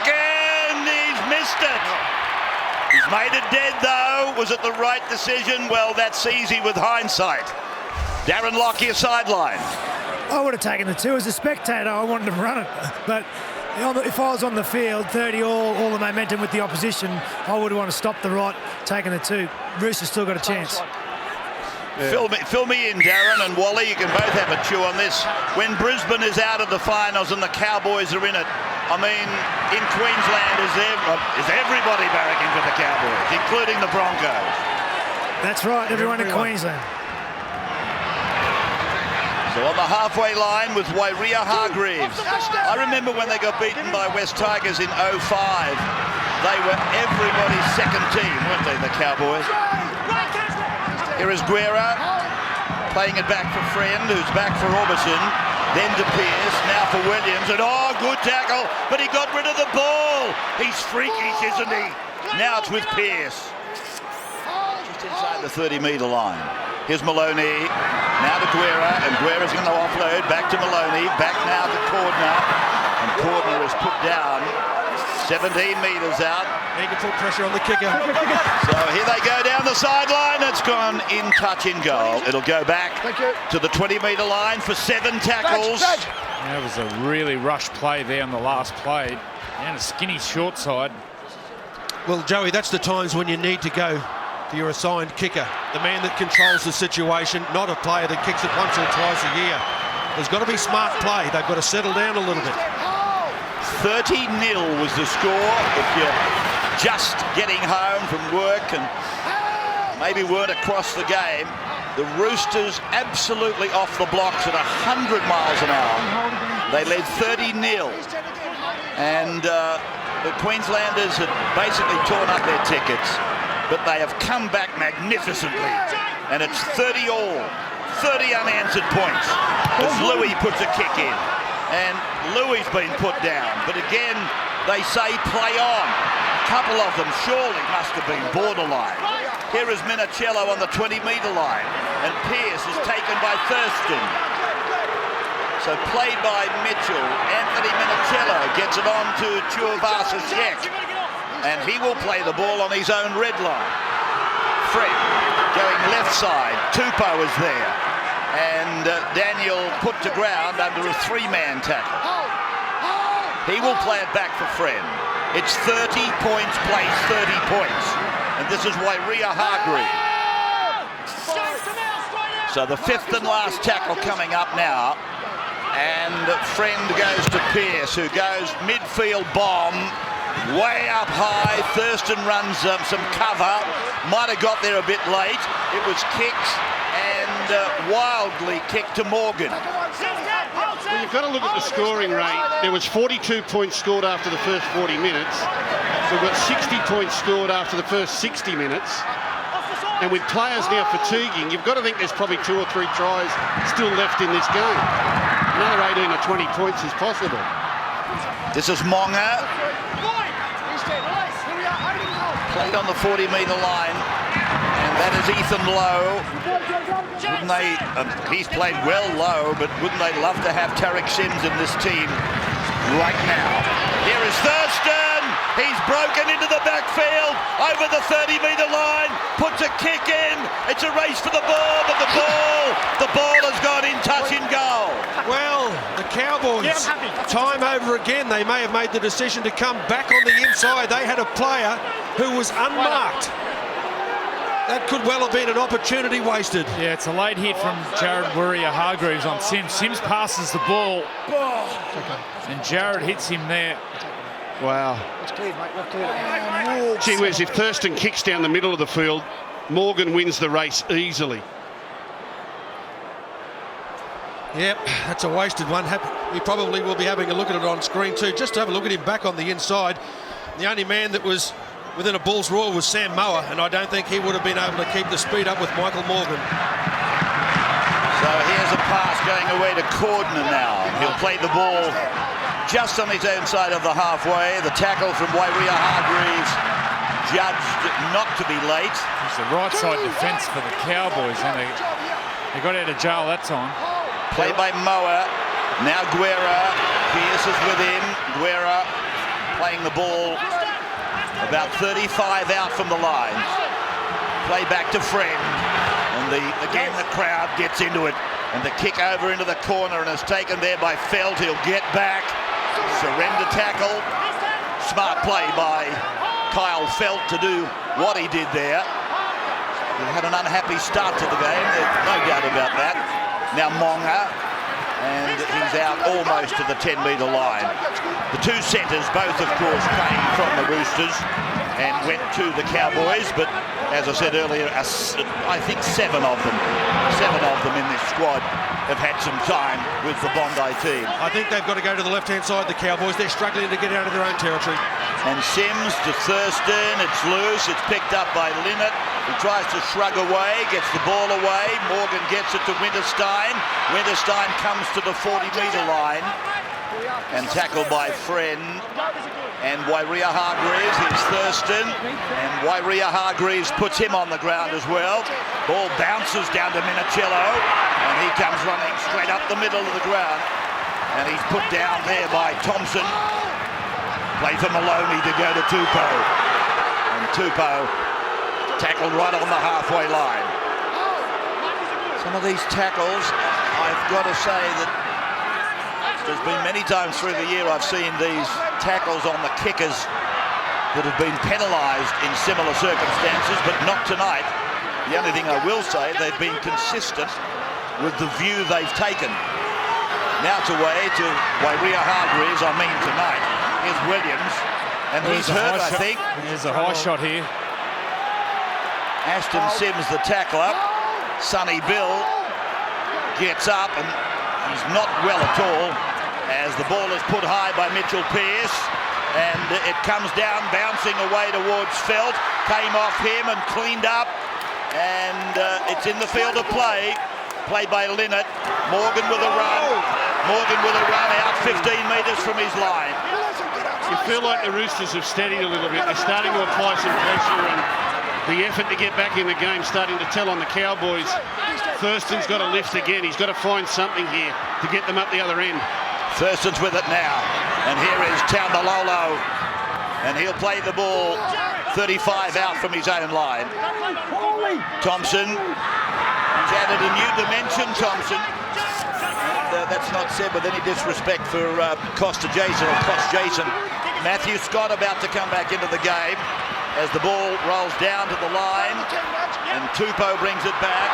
and he's missed it. He's made it dead, though. Was it the right decision? Well, that's easy with hindsight. Darren Lockyer sideline. I would have taken the 2. As a spectator, I wanted to run it. But if I was on the field, 30 all the momentum with the opposition, I would want to stop the right, taking the 2. Roosters still got a chance. Yeah. Fill me in, Darren and Wally. You can both have a chew on this. When Brisbane is out of the finals and the Cowboys are in it, I mean, in Queensland, is everybody barracking for the Cowboys, including the Broncos? That's right, everyone in Queensland. So on the halfway line with Wairia Hargreaves. I remember when they got beaten by West Tigers in 05. They were everybody's second team, weren't they, the Cowboys? Here is Guerra, playing it back for Friend, who's back for Orbison, then to Pearce, now for Williams, and good tackle, but he got rid of the ball. He's freakish, isn't he? Now it's with Pearce. Just inside the 30-metre line. Here's Maloney, now to Guerra, and Guerra's going to offload, back to Maloney, back now to Cordner, and Cordner is put down, 17 metres out. He can put pressure on the kicker. So here they go down the sideline. It's gone in touch in goal. It'll go back to the 20-metre line for 7 tackles. That was a really rushed play there on the last play. And a skinny short side. Well, Joey, that's the times when you need to go to your assigned kicker. The man that controls the situation, not a player that kicks it once or twice a year. There's got to be smart play. They've got to settle down a little bit. 30-0 was the score. If you're just getting home from work and maybe weren't across the game, the Roosters absolutely off the blocks at 100 miles an hour. They led 30-0. And the Queenslanders had basically torn up their tickets, but they have come back magnificently. And it's 30 all, 30 unanswered points as Louis puts a kick in. And Louis been put down, but again, they say play on. A couple of them surely must have been borderline. Here is Minicello on the 20-metre line, and Pearce is taken by Thurston. So played by Mitchell, Anthony Minicello gets it on to Tuivasa-Sheck, and he will play the ball on his own red line. Fred going left side, Tupou is there. And Daniel put to ground under a 3-man tackle. He will play it back for Friend. It's 30 points place, 30 points. And this is Wairia Hargreaves. So the 5th and last tackle coming up now. And Friend goes to Pearce, who goes midfield bomb, way up high. Thurston runs some cover. Might have got there a bit late. It was kicked. And wildly kicked to Morgan. Well, you've got to look at the scoring rate. There was 42 points scored after the first 40 minutes. We've got 60 points scored after the first 60 minutes. And with players now fatiguing, you've got to think there's probably 2 or 3 tries still left in this game. Another 18 or 20 points is possible. This is Monga. Played on the 40-metre line. And that is Ethan Lowe. Wouldn't they, he's played well low, but wouldn't they love to have Tarek Sims in this team right now? Here is Thurston. He's broken into the backfield, over the 30-metre line, puts a kick in. It's a race for the ball, but the ball has gone in touch in goal. Well, the Cowboys, time over again, they may have made the decision to come back on the inside. They had a player who was unmarked. that could well have been an opportunity wasted. Yeah, it's a late hit from Jared Warrior-Hargreaves on Sims. Sims passes the ball, and Jared hits him there. Wow. It's cleared, mate. We've cleared it. Gee whiz, if Thurston kicks down the middle of the field, Morgan wins the race easily. Yep, that's a wasted one. We probably will be having a look at it on screen too. Just to have a look at him back on the inside. The only man that was within a bull's roar was Sam Mower, and I don't think he would have been able to keep the speed up with Michael Morgan. So here's a pass going away to Cordner now. He'll play the ball just on his own side of the halfway. The tackle from Warrior-Hargreaves judged not to be late. It's the right side defence for the Cowboys, and they got out of jail that time. Play by Moa. Now Guerra. Pearce is with him. Guerra playing the ball about 35 out from the line. Play back to Friend. And again the crowd gets into it. And the kick over into the corner and is taken there by Felt. He'll get back. Surrender tackle. Smart play by Kyle Felt to do what he did there. He had an unhappy start to the game. There's no doubt about that. Now Monga, and he's out almost to the 10-metre line. The two centres, both of course, came from the Roosters and went to the Cowboys, but as I said earlier, I think seven of them in this squad have had some time with the Bondi team. I think they've got to go to the left-hand side, the Cowboys. They're struggling to get out of their own territory. And Sims to Thurston, it's loose, it's picked up by Linnett. He tries to shrug away, gets the ball away. Morgan gets it to Winterstein. Winterstein comes to the 40-metre line and tackled by Friend. And Warrior-Hargreaves, here's Thurston. And Warrior-Hargreaves puts him on the ground as well. Ball bounces down to Minicello. And he comes running straight up the middle of the ground. And he's put down there by Thompson. Play for Maloney to go to Tupou. And Tupou tackled right on the halfway line. Some of these tackles, I've got to say that there's been many times through the year I've seen these tackles on the kickers that have been penalised in similar circumstances, but not tonight. The only thing I will say, they've been consistent with the view they've taken. Now it's away to Warrior-Hargreaves, tonight. Here's Williams, and he's hurt, I think. There's a high shot here. Ashton Sims, the tackler. Sonny Bill gets up, and he's not well at all as the ball is put high by Mitchell Pearce, and it comes down, bouncing away towards Felt. Came off him and cleaned up, and it's in the field of play. Played by Linnett. Morgan with a run. Morgan with a run out 15 metres from his line. You feel like the Roosters have steadied a little bit. They're starting to apply some pressure, and the effort to get back in the game starting to tell on the Cowboys. Thurston's got to lift again. He's got to find something here to get them up the other end. Thurston's with it now. And here is Taumalola. And he'll play the ball 35 out from his own line. Thompson. He's added a new dimension, Thompson. And that's not said with any disrespect for Costa Jason or Cost Jason. Matthew Scott about to come back into the game as the ball rolls down to the line. And Tupou brings it back.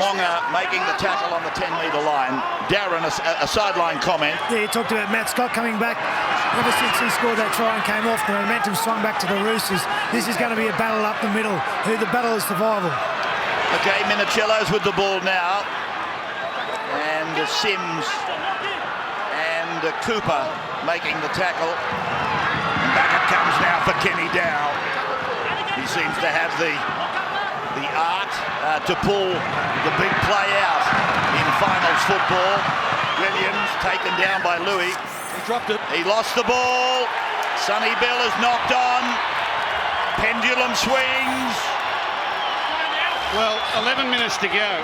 Monga making the tackle on the 10-metre line. Darren, a sideline comment. Yeah, he talked about Matt Scott coming back. Ever since he scored that try and came off, the momentum swung back to the Roosters. This is going to be a battle up the middle. The battle is survival. Okay, Minicello's with the ball now. And Sims and Cooper making the tackle. And back it comes now for Kenny Dow. He seems to have the art to pull the big play out in finals football. Williams taken down by Louis. He dropped it. He lost the ball. Sonny Bill is knocked on. Pendulum swings. Well, 11 minutes to go,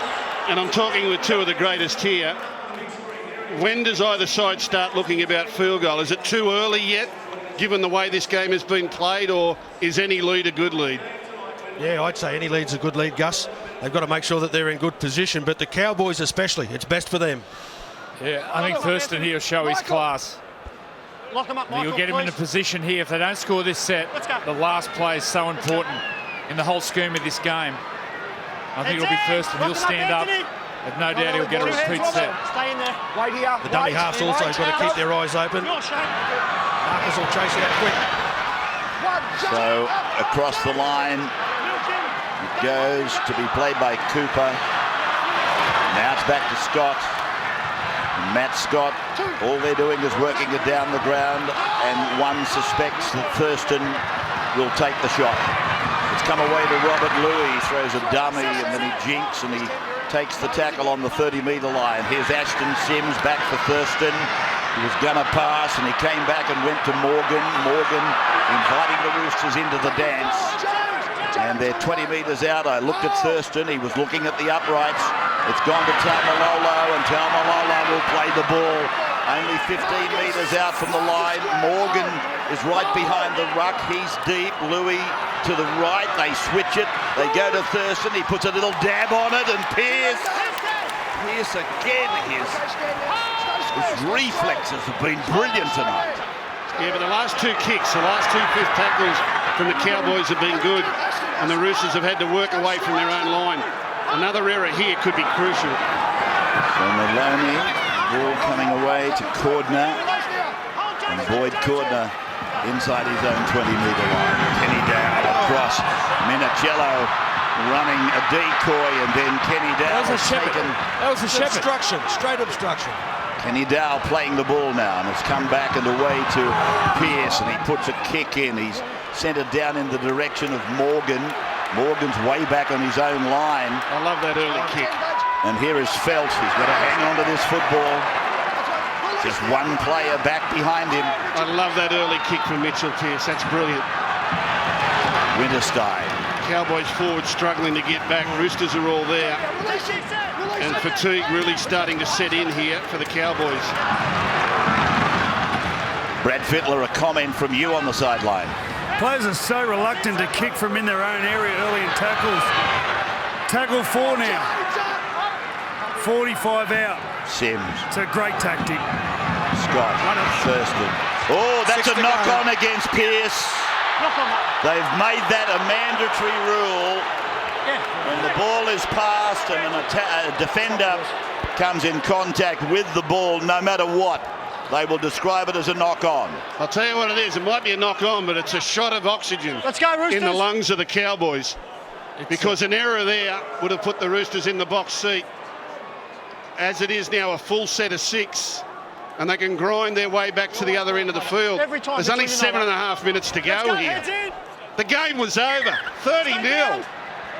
and I'm talking with two of the greatest here. When does either side start looking about field goal? Is it too early yet, given the way this game has been played, or is any lead a good lead? Yeah, I'd say any lead's a good lead, Gus. They've got to make sure that they're in good position, but the Cowboys especially, it's best for them. Yeah, I think Thurston here will show his class. Lock him up, Michael, You'll get him in a position here. If they don't score this set, the last play is so important in the whole scheme of this game. I think it'll be Thurston. He'll stand up. I've no doubt he'll get a repeat set. Stay in there. Wait here. The dummy half's also got to keep their eyes open. Marcus will chase it out quick. So across the line, it goes to be played by Cooper. Now it's back to Scott. Matt Scott, all they're doing is working it down the ground, and one suspects that Thurston will take the shot. It's come away to Robert Louis, throws a dummy, and then he jinks and he takes the tackle on the 30-metre line. Here's Ashton Sims back for Thurston. He was gonna pass and he came back and went to Morgan. Morgan inviting the Roosters into the dance. And they're 20 metres out. I looked at Thurston. He was looking at the uprights. It's gone to Taumalolo, and Taumalolo will play the ball. Only 15 metres out from the line. Morgan is right behind the ruck. He's deep. Louis to the right. They switch it. They go to Thurston. He puts a little dab on it, and Pearce again. His reflexes have been brilliant tonight. Yeah, but the last two kicks, the last two fifth tackles from the Cowboys have been good, and the Roosters have had to work away from their own line. Another error here could be crucial. So Maloney, ball coming away to Cordner, and Boyd Cordner inside his own 20-metre line. Kenny Dow across, Minicello running a decoy, and then Kenny Dow has taken... That was a shepherd. Obstruction, straight obstruction. Kenny Dow playing the ball now, and it's come back and away to Pearce, and he puts a kick in. He's sent it down in the direction of Morgan. Morgan's way back on his own line. I love that early kick. And here is Felt. He's got to hang on to this football. Just one player back behind him. I love that early kick from Mitchell Pearce. That's brilliant. Winterstein. Cowboys forward struggling to get back. Roosters are all there. And fatigue really starting to set in here for the Cowboys. Brad Fittler, a comment from you on the sideline. Players are so reluctant to kick from in their own area early in tackles. Tackle 4 now. 45 out. Sims. It's a great tactic. Scott. Thurston. Oh, that's a knock-on against Pearce. They've made that a mandatory rule. When the ball is passed and a defender comes in contact with the ball, no matter what, they will describe it as a knock-on. I'll tell you what it is. It might be a knock-on, but it's a shot of oxygen in the lungs of the Cowboys. Because an error there would have put the Roosters in the box seat. As it is now, a full set of 6, and they can grind their way back to the other end of the field. There's only 7.5 minutes to go here. The game was over. 30-0.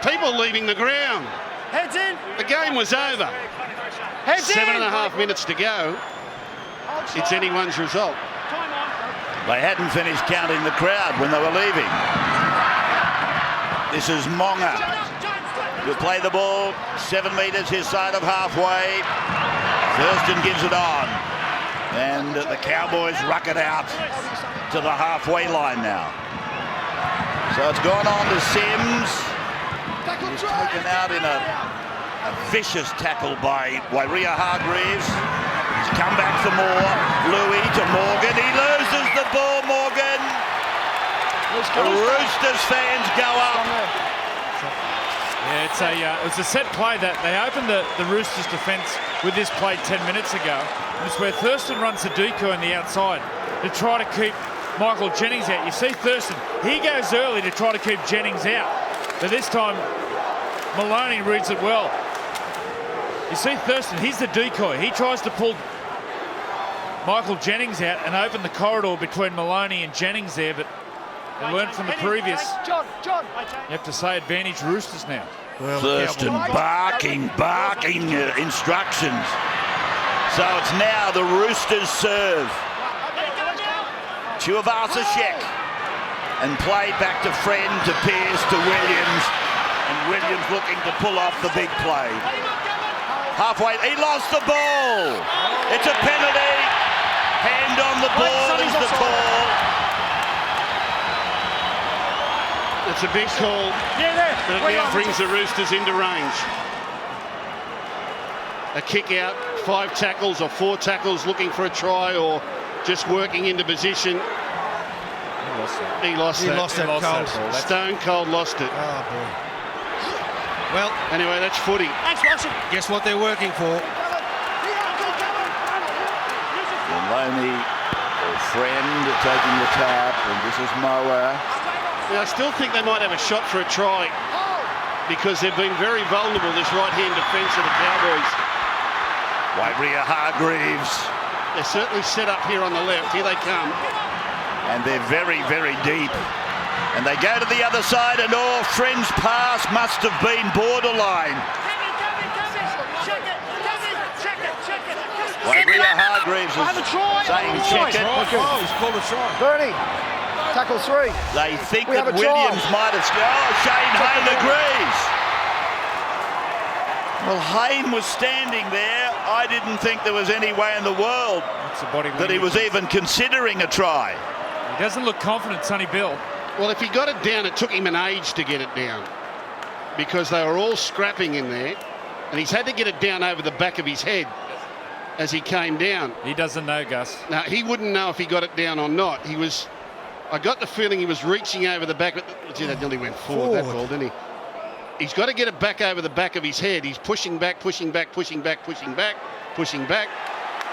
People leaving the ground. Heads in. The game was over. 7.5 minutes to go. It's anyone's result. They hadn't finished counting the crowd when they were leaving. This is Monga. He'll play the ball 7 metres his side of halfway. Thurston gives it on. And the Cowboys ruck it out to the halfway line now. So it's gone on to Sims. He's taken out in a vicious tackle by Wairia Hargreaves. He's come back for more. Louis to Morgan. He loses the ball, Morgan. The Roosters fans go up. Yeah, it's a set play that they opened the Roosters defence with this play 10 minutes ago. And it's where Thurston runs the decoy on the outside to try to keep Michael Jennings out. You see Thurston, he goes early to try to keep Jennings out. But this time, Maloney reads it well. You see Thurston, he's the decoy. He tries to pull Michael Jennings out and open the corridor between Maloney and Jennings there, but they learned from the previous. You have to say advantage Roosters now. Well, Thurston barking instructions. So it's now the Roosters serve. Tuivasa-Sheck, and played back to Friend, to Pearce, to Williams, and Williams looking to pull off the big play. Halfway, he lost the ball. It's a penalty. Hand on the ball is the call. It's a big call, but it now brings the Roosters into range. A kick out, 5 tackles or 4 tackles looking for a try, or just working into position. He lost that. Cold. Stone cold lost it. Oh, boy. Well, anyway, that's footy. Thanks, Watson. Guess what they're working for? Maloney, or friend, taking the tap, and this is Moa. Now, I still think they might have a shot for a try because they've been very vulnerable, this right-hand defence of the Cowboys. Waibria Hargreaves. They're certainly set up here on the left. Here they come. And they're very, very deep. And they go to the other side, and Friend's pass must have been borderline. Waibria Hargreaves is saying check it. Oh, he's called a try. Bernie, tackle 3. They think We that have a Williams try. might have scored. Oh, Shane Hayne agrees. Well, Hayne was standing there. I didn't think there was any way in the world that he was even considering a try. He doesn't look confident, Sonny Bill. Well, if he got it down, it took him an age to get it down because they were all scrapping in there, and he's had to get it down over the back of his head as he came down. He doesn't know, Gus. Now, he wouldn't know if he got it down or not. I got the feeling he was reaching over the back. Gee, that nearly went forward, that ball, didn't he? He's got to get it back over the back of his head. He's pushing back, pushing back, pushing back, pushing back, pushing back,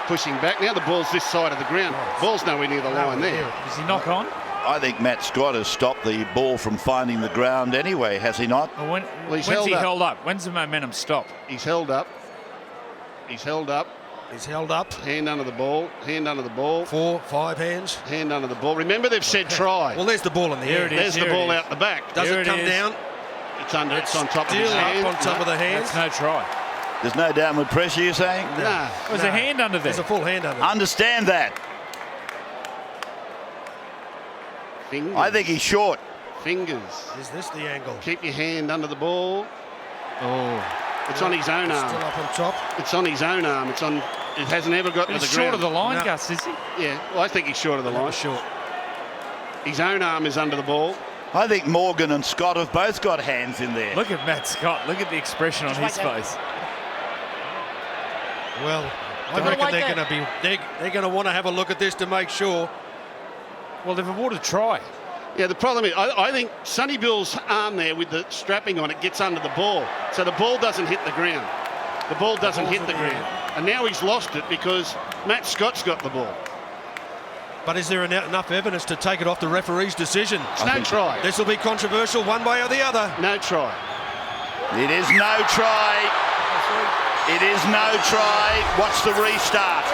pushing back. Now the ball's this side of the ground. Ball's nowhere near the line there. Does he knock on? I think Matt Scott has stopped the ball from finding the ground anyway, has he not? Well, he's when's he held up. held up? When's the momentum stop? He's held up. He's held up. He's held up. Hand under the ball. Hand under the ball. 4, 5 hands. Hand under the ball. Remember, they've said try. Well, there's the ball in the air. There's the ball out the back. Does it come down? It's under. It's on top of Still his hand. up on top of the hands. That's no try. There's no downward pressure, you're saying? Nah. There's a hand under there. There's a full hand under there. Understand that. Fingers. I think he's short. Fingers. Is this the angle? Keep your hand under the ball. Oh. It's on his own arm. Still up on top. It's on his own arm. It hasn't ever got to the He's ground. short of the line, No. Gus, is he? Yeah, well, I think he's short of the line. Short. His own arm is under the ball. I think Morgan and Scott have both got hands in there. Look at Matt Scott. Look at the expression on his face. Well, I reckon they're going to be. They're going to want to have a look at this to make sure. Well, they've awarded a try. Yeah, the problem is, I think Sonny Bill's arm there with the strapping on it gets under the ball. So the ball doesn't hit the ground. The ball doesn't hit the ground. And now he's lost it because Matt Scott's got the ball. But is there enough evidence to take it off the referee's decision? It's no try. This will be controversial one way or the other. No try. It is no try. It is no try. Watch the restart.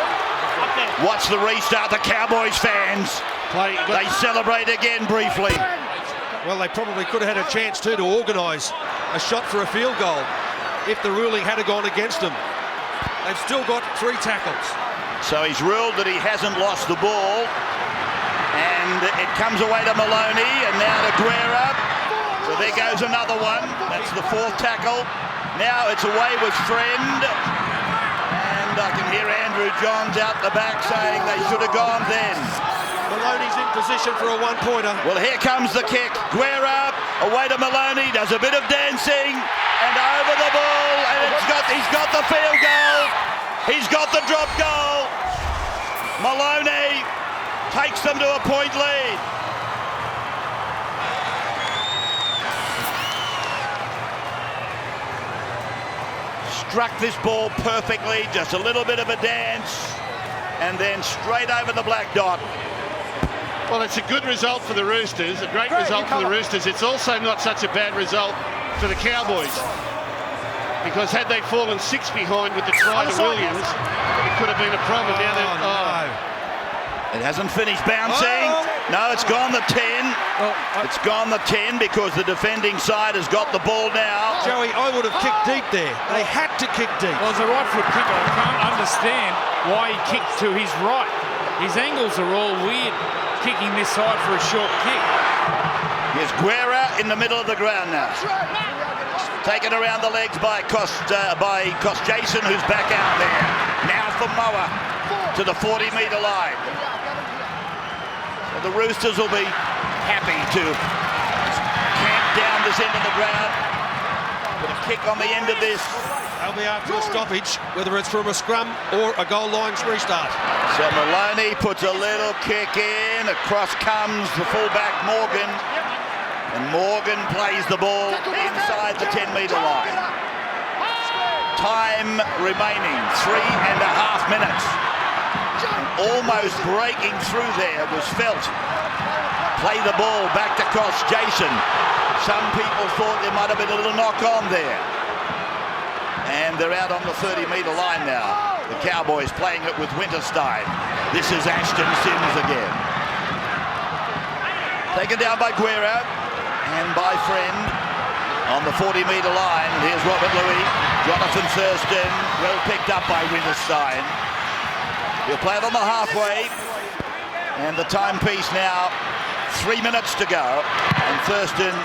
Watch the restart. The Cowboys fans. They celebrate again briefly. Well, they probably could have had a chance too to organise a shot for a field goal if the ruling had gone against them. They've still got 3 tackles. So he's ruled that he hasn't lost the ball. And it comes away to Maloney and now to Guerra. So there goes another one. That's the 4th tackle. Now it's away with Friend. And I can hear Andrew Johns out the back saying they should have gone then. Maloney's in position for a 1-pointer. Well, here comes the kick. Guerra away to Maloney, does a bit of dancing and over the ball, and he's got the field goal. He's got the drop goal. Maloney takes them to a point lead. Struck this ball perfectly, just a little bit of a dance, and then straight over the black dot. Well, it's a good result for the Roosters, a great result for the Roosters. It's also not such a bad result for the Cowboys, because had they fallen 6 behind with the try to Williams, it could have been a problem. Now It hasn't finished bouncing. No, it's gone the 10. It's gone the 10 because the defending side has got the ball now. Joey, I would have kicked deep there. They had to kick deep. Well, as a right foot kicker, I can't understand why he kicked to his right. His angles are all weird, kicking this side for a short kick. Here's Guerra in the middle of the ground now. Taken around the legs by Jason, who's back out there. Now for Moa to the 40-metre line. So the Roosters will be happy to camp down this end of the ground. Put a kick on the end of this They'll be after a stoppage, whether it's from a scrum or a goal line restart. So Maloney puts a little kick in. Across comes the fullback Morgan. And Morgan plays the ball inside the 10-metre line. Time remaining, 3.5 minutes. And almost breaking through there was Felt. Play the ball back to Cross Jason. Some people thought there might have been a little knock on there. And they're out on the 30-metre line now. The Cowboys playing it with Winterstein. This is Ashton Sims again. Taken down by Guerra and by Friend on the 40-metre line. And here's Robert Louis. Jonathan Thurston, well picked up by Winterstein. He'll play it on the halfway. And the timepiece now, 3 minutes to go. And Thurston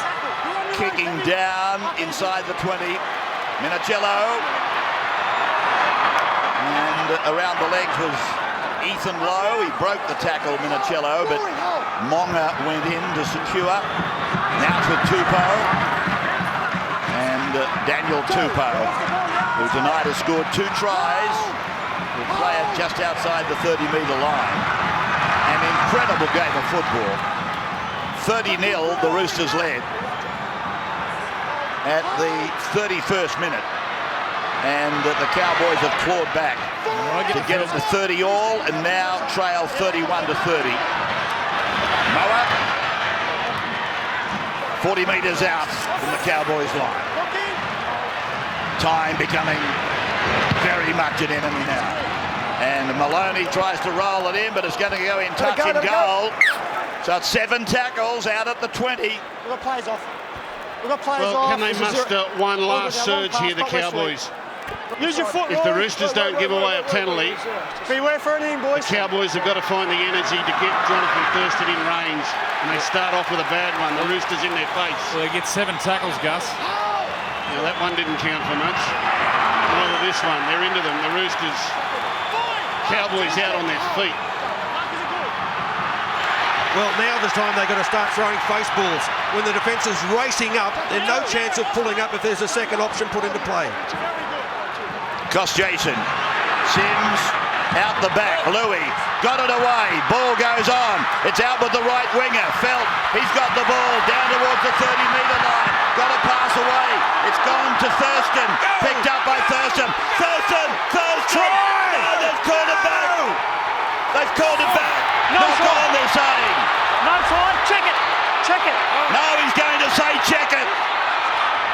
kicking down inside the 20. Minicello. And around the legs was Ethan Lowe. He broke the tackle, Minicello, but Monga went in to secure. Now it's with Tupou. And Daniel Tupou, who tonight has scored 2 tries, will play it just outside the 30-metre line. An incredible game of football. 30-0, the Roosters led at the 31st minute. And the Cowboys have clawed back to get it to 30 all, and now trail 31-30. Moa, 40 metres out from the Cowboys line. Time becoming very much an enemy now. And Maloney tries to roll it in, but it's going to go in touch and goal. So it's 7 tackles out at the 20. We've got players off. We've got players Well, off. can they muster one last surge here, the Cowboys? Use your foot. If the Roosters don't give away a penalty, beware for anything, boys. the Cowboys have got to find the energy to get Jonathan Thurston in range. And they start off with a bad one. The Roosters in their face. Well, they get 7 tackles, Gus. Now, that one didn't count for much. Neither this one. They're into them. The Roosters. Cowboys out on their feet. Well, now this time they've got to start throwing face balls. When the defence is racing up, there's no chance of pulling up if there's a second option put into play. Cost Jason. Sims out the back. Louis got it away. Ball goes on. It's out with the right winger. Felt. He's got the ball down towards the 30-metre line. Got a pass away. It's gone to Thurston. Picked up by Thurston. Thurston! No, they've called it back. They've called it back. Knock on, they're saying. No try. Check it. Check it. No, he's going to say check it.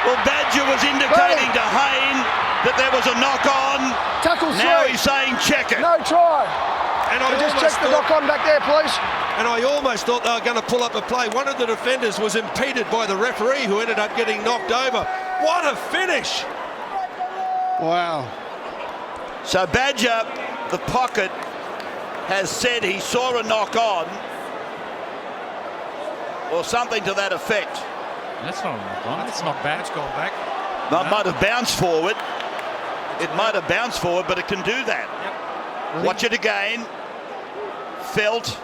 Well, Badger was indicating to Hayne that there was a knock-on. Tackle Now 3. he's saying check it. No try. And I Just check the knock-on back there, please. And I almost thought they were going to pull up a play. One of the defenders was impeded by the referee, who ended up getting knocked over. What a finish! Wow. So Badger, the pocket, has said he saw a knock-on or something to that effect. That's not a knock-on. That's not bad. It's gone back. That might have bounced forward. It might have bounced forward, but it can do that. Yep. Watch it again. Felt.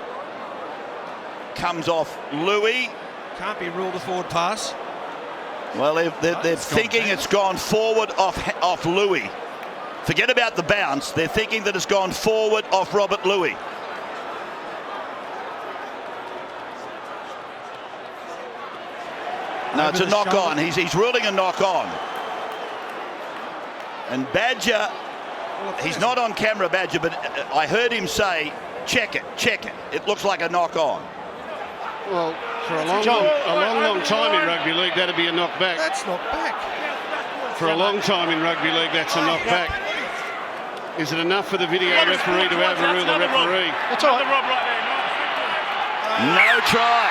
Comes off Louis. Can't be ruled a forward pass. Well, they're thinking it's gone forward off Louis. Forget about the bounce. They're thinking that it's gone forward off Robert Louis. No, it's a knock-on. He's ruling a knock-on. And Badger, he's not on camera, Badger, but I heard him say, check it, check it. It looks like a knock-on. Well, for a long time in rugby league, that'd be a knockback. That's not back. For a long time in rugby league, that's a knockback. Is it enough for the video referee to overrule the referee? That's all right. No try.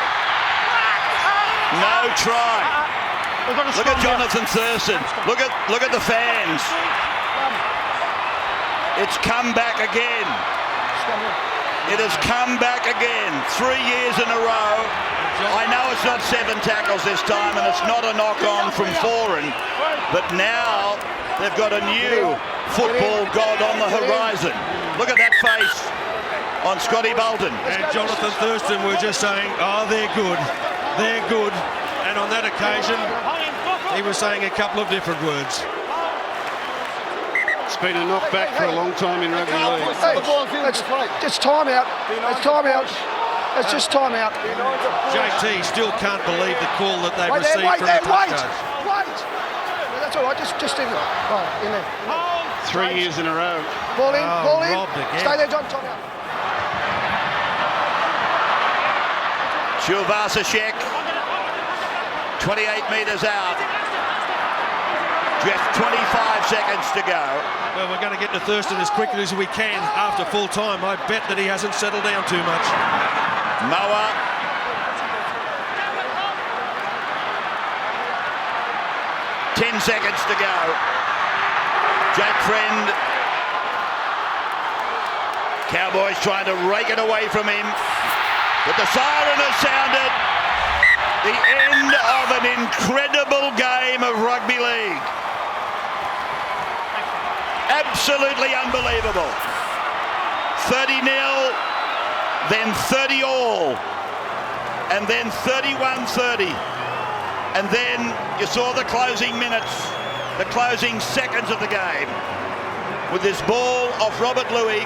No try. Look at Jonathan Thurston. Look at the fans. It's come back again. It has come back again. 3 years in a row. I know it's not 7 tackles this time, and it's not a knock-on from Foran, but now they've got a new football god on the horizon. Look at that face on Scotty Bolton. And Jonathan Thurston were just saying, oh, they're good. They're good. And on that occasion, he was saying a couple of different words. It's been a knockback for a long time in rugby league. Hey, it's time out. It's time out. It's just time out. JT still can't believe the call that they've Wait there, received wait from there, the touch wait! coach. Wait! No, that's all right, just in there. Right, in there. 3 years in a row. Ball in, ball in. robbed again. Stay there, John, time out. Shilvasashek, 28 metres out. Just 25 seconds to go. Well, we're going to get to Thurston as quickly as we can after full time. I bet that he hasn't settled down too much. Moa. Ten seconds to go. Jake Friend. Cowboys trying to rake it away from him. But the siren has sounded. The end of an incredible game of rugby league. Absolutely unbelievable. 30-0, then 30 all, and then 31-30. And then you saw the closing minutes, the closing seconds of the game, with this ball off Robert Louis,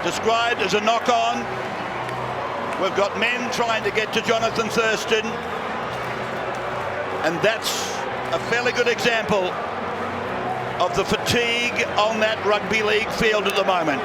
described as a knock-on. We've got men trying to get to Jonathan Thurston, and that's a fairly good example of the fatigue on that rugby league field at the moment.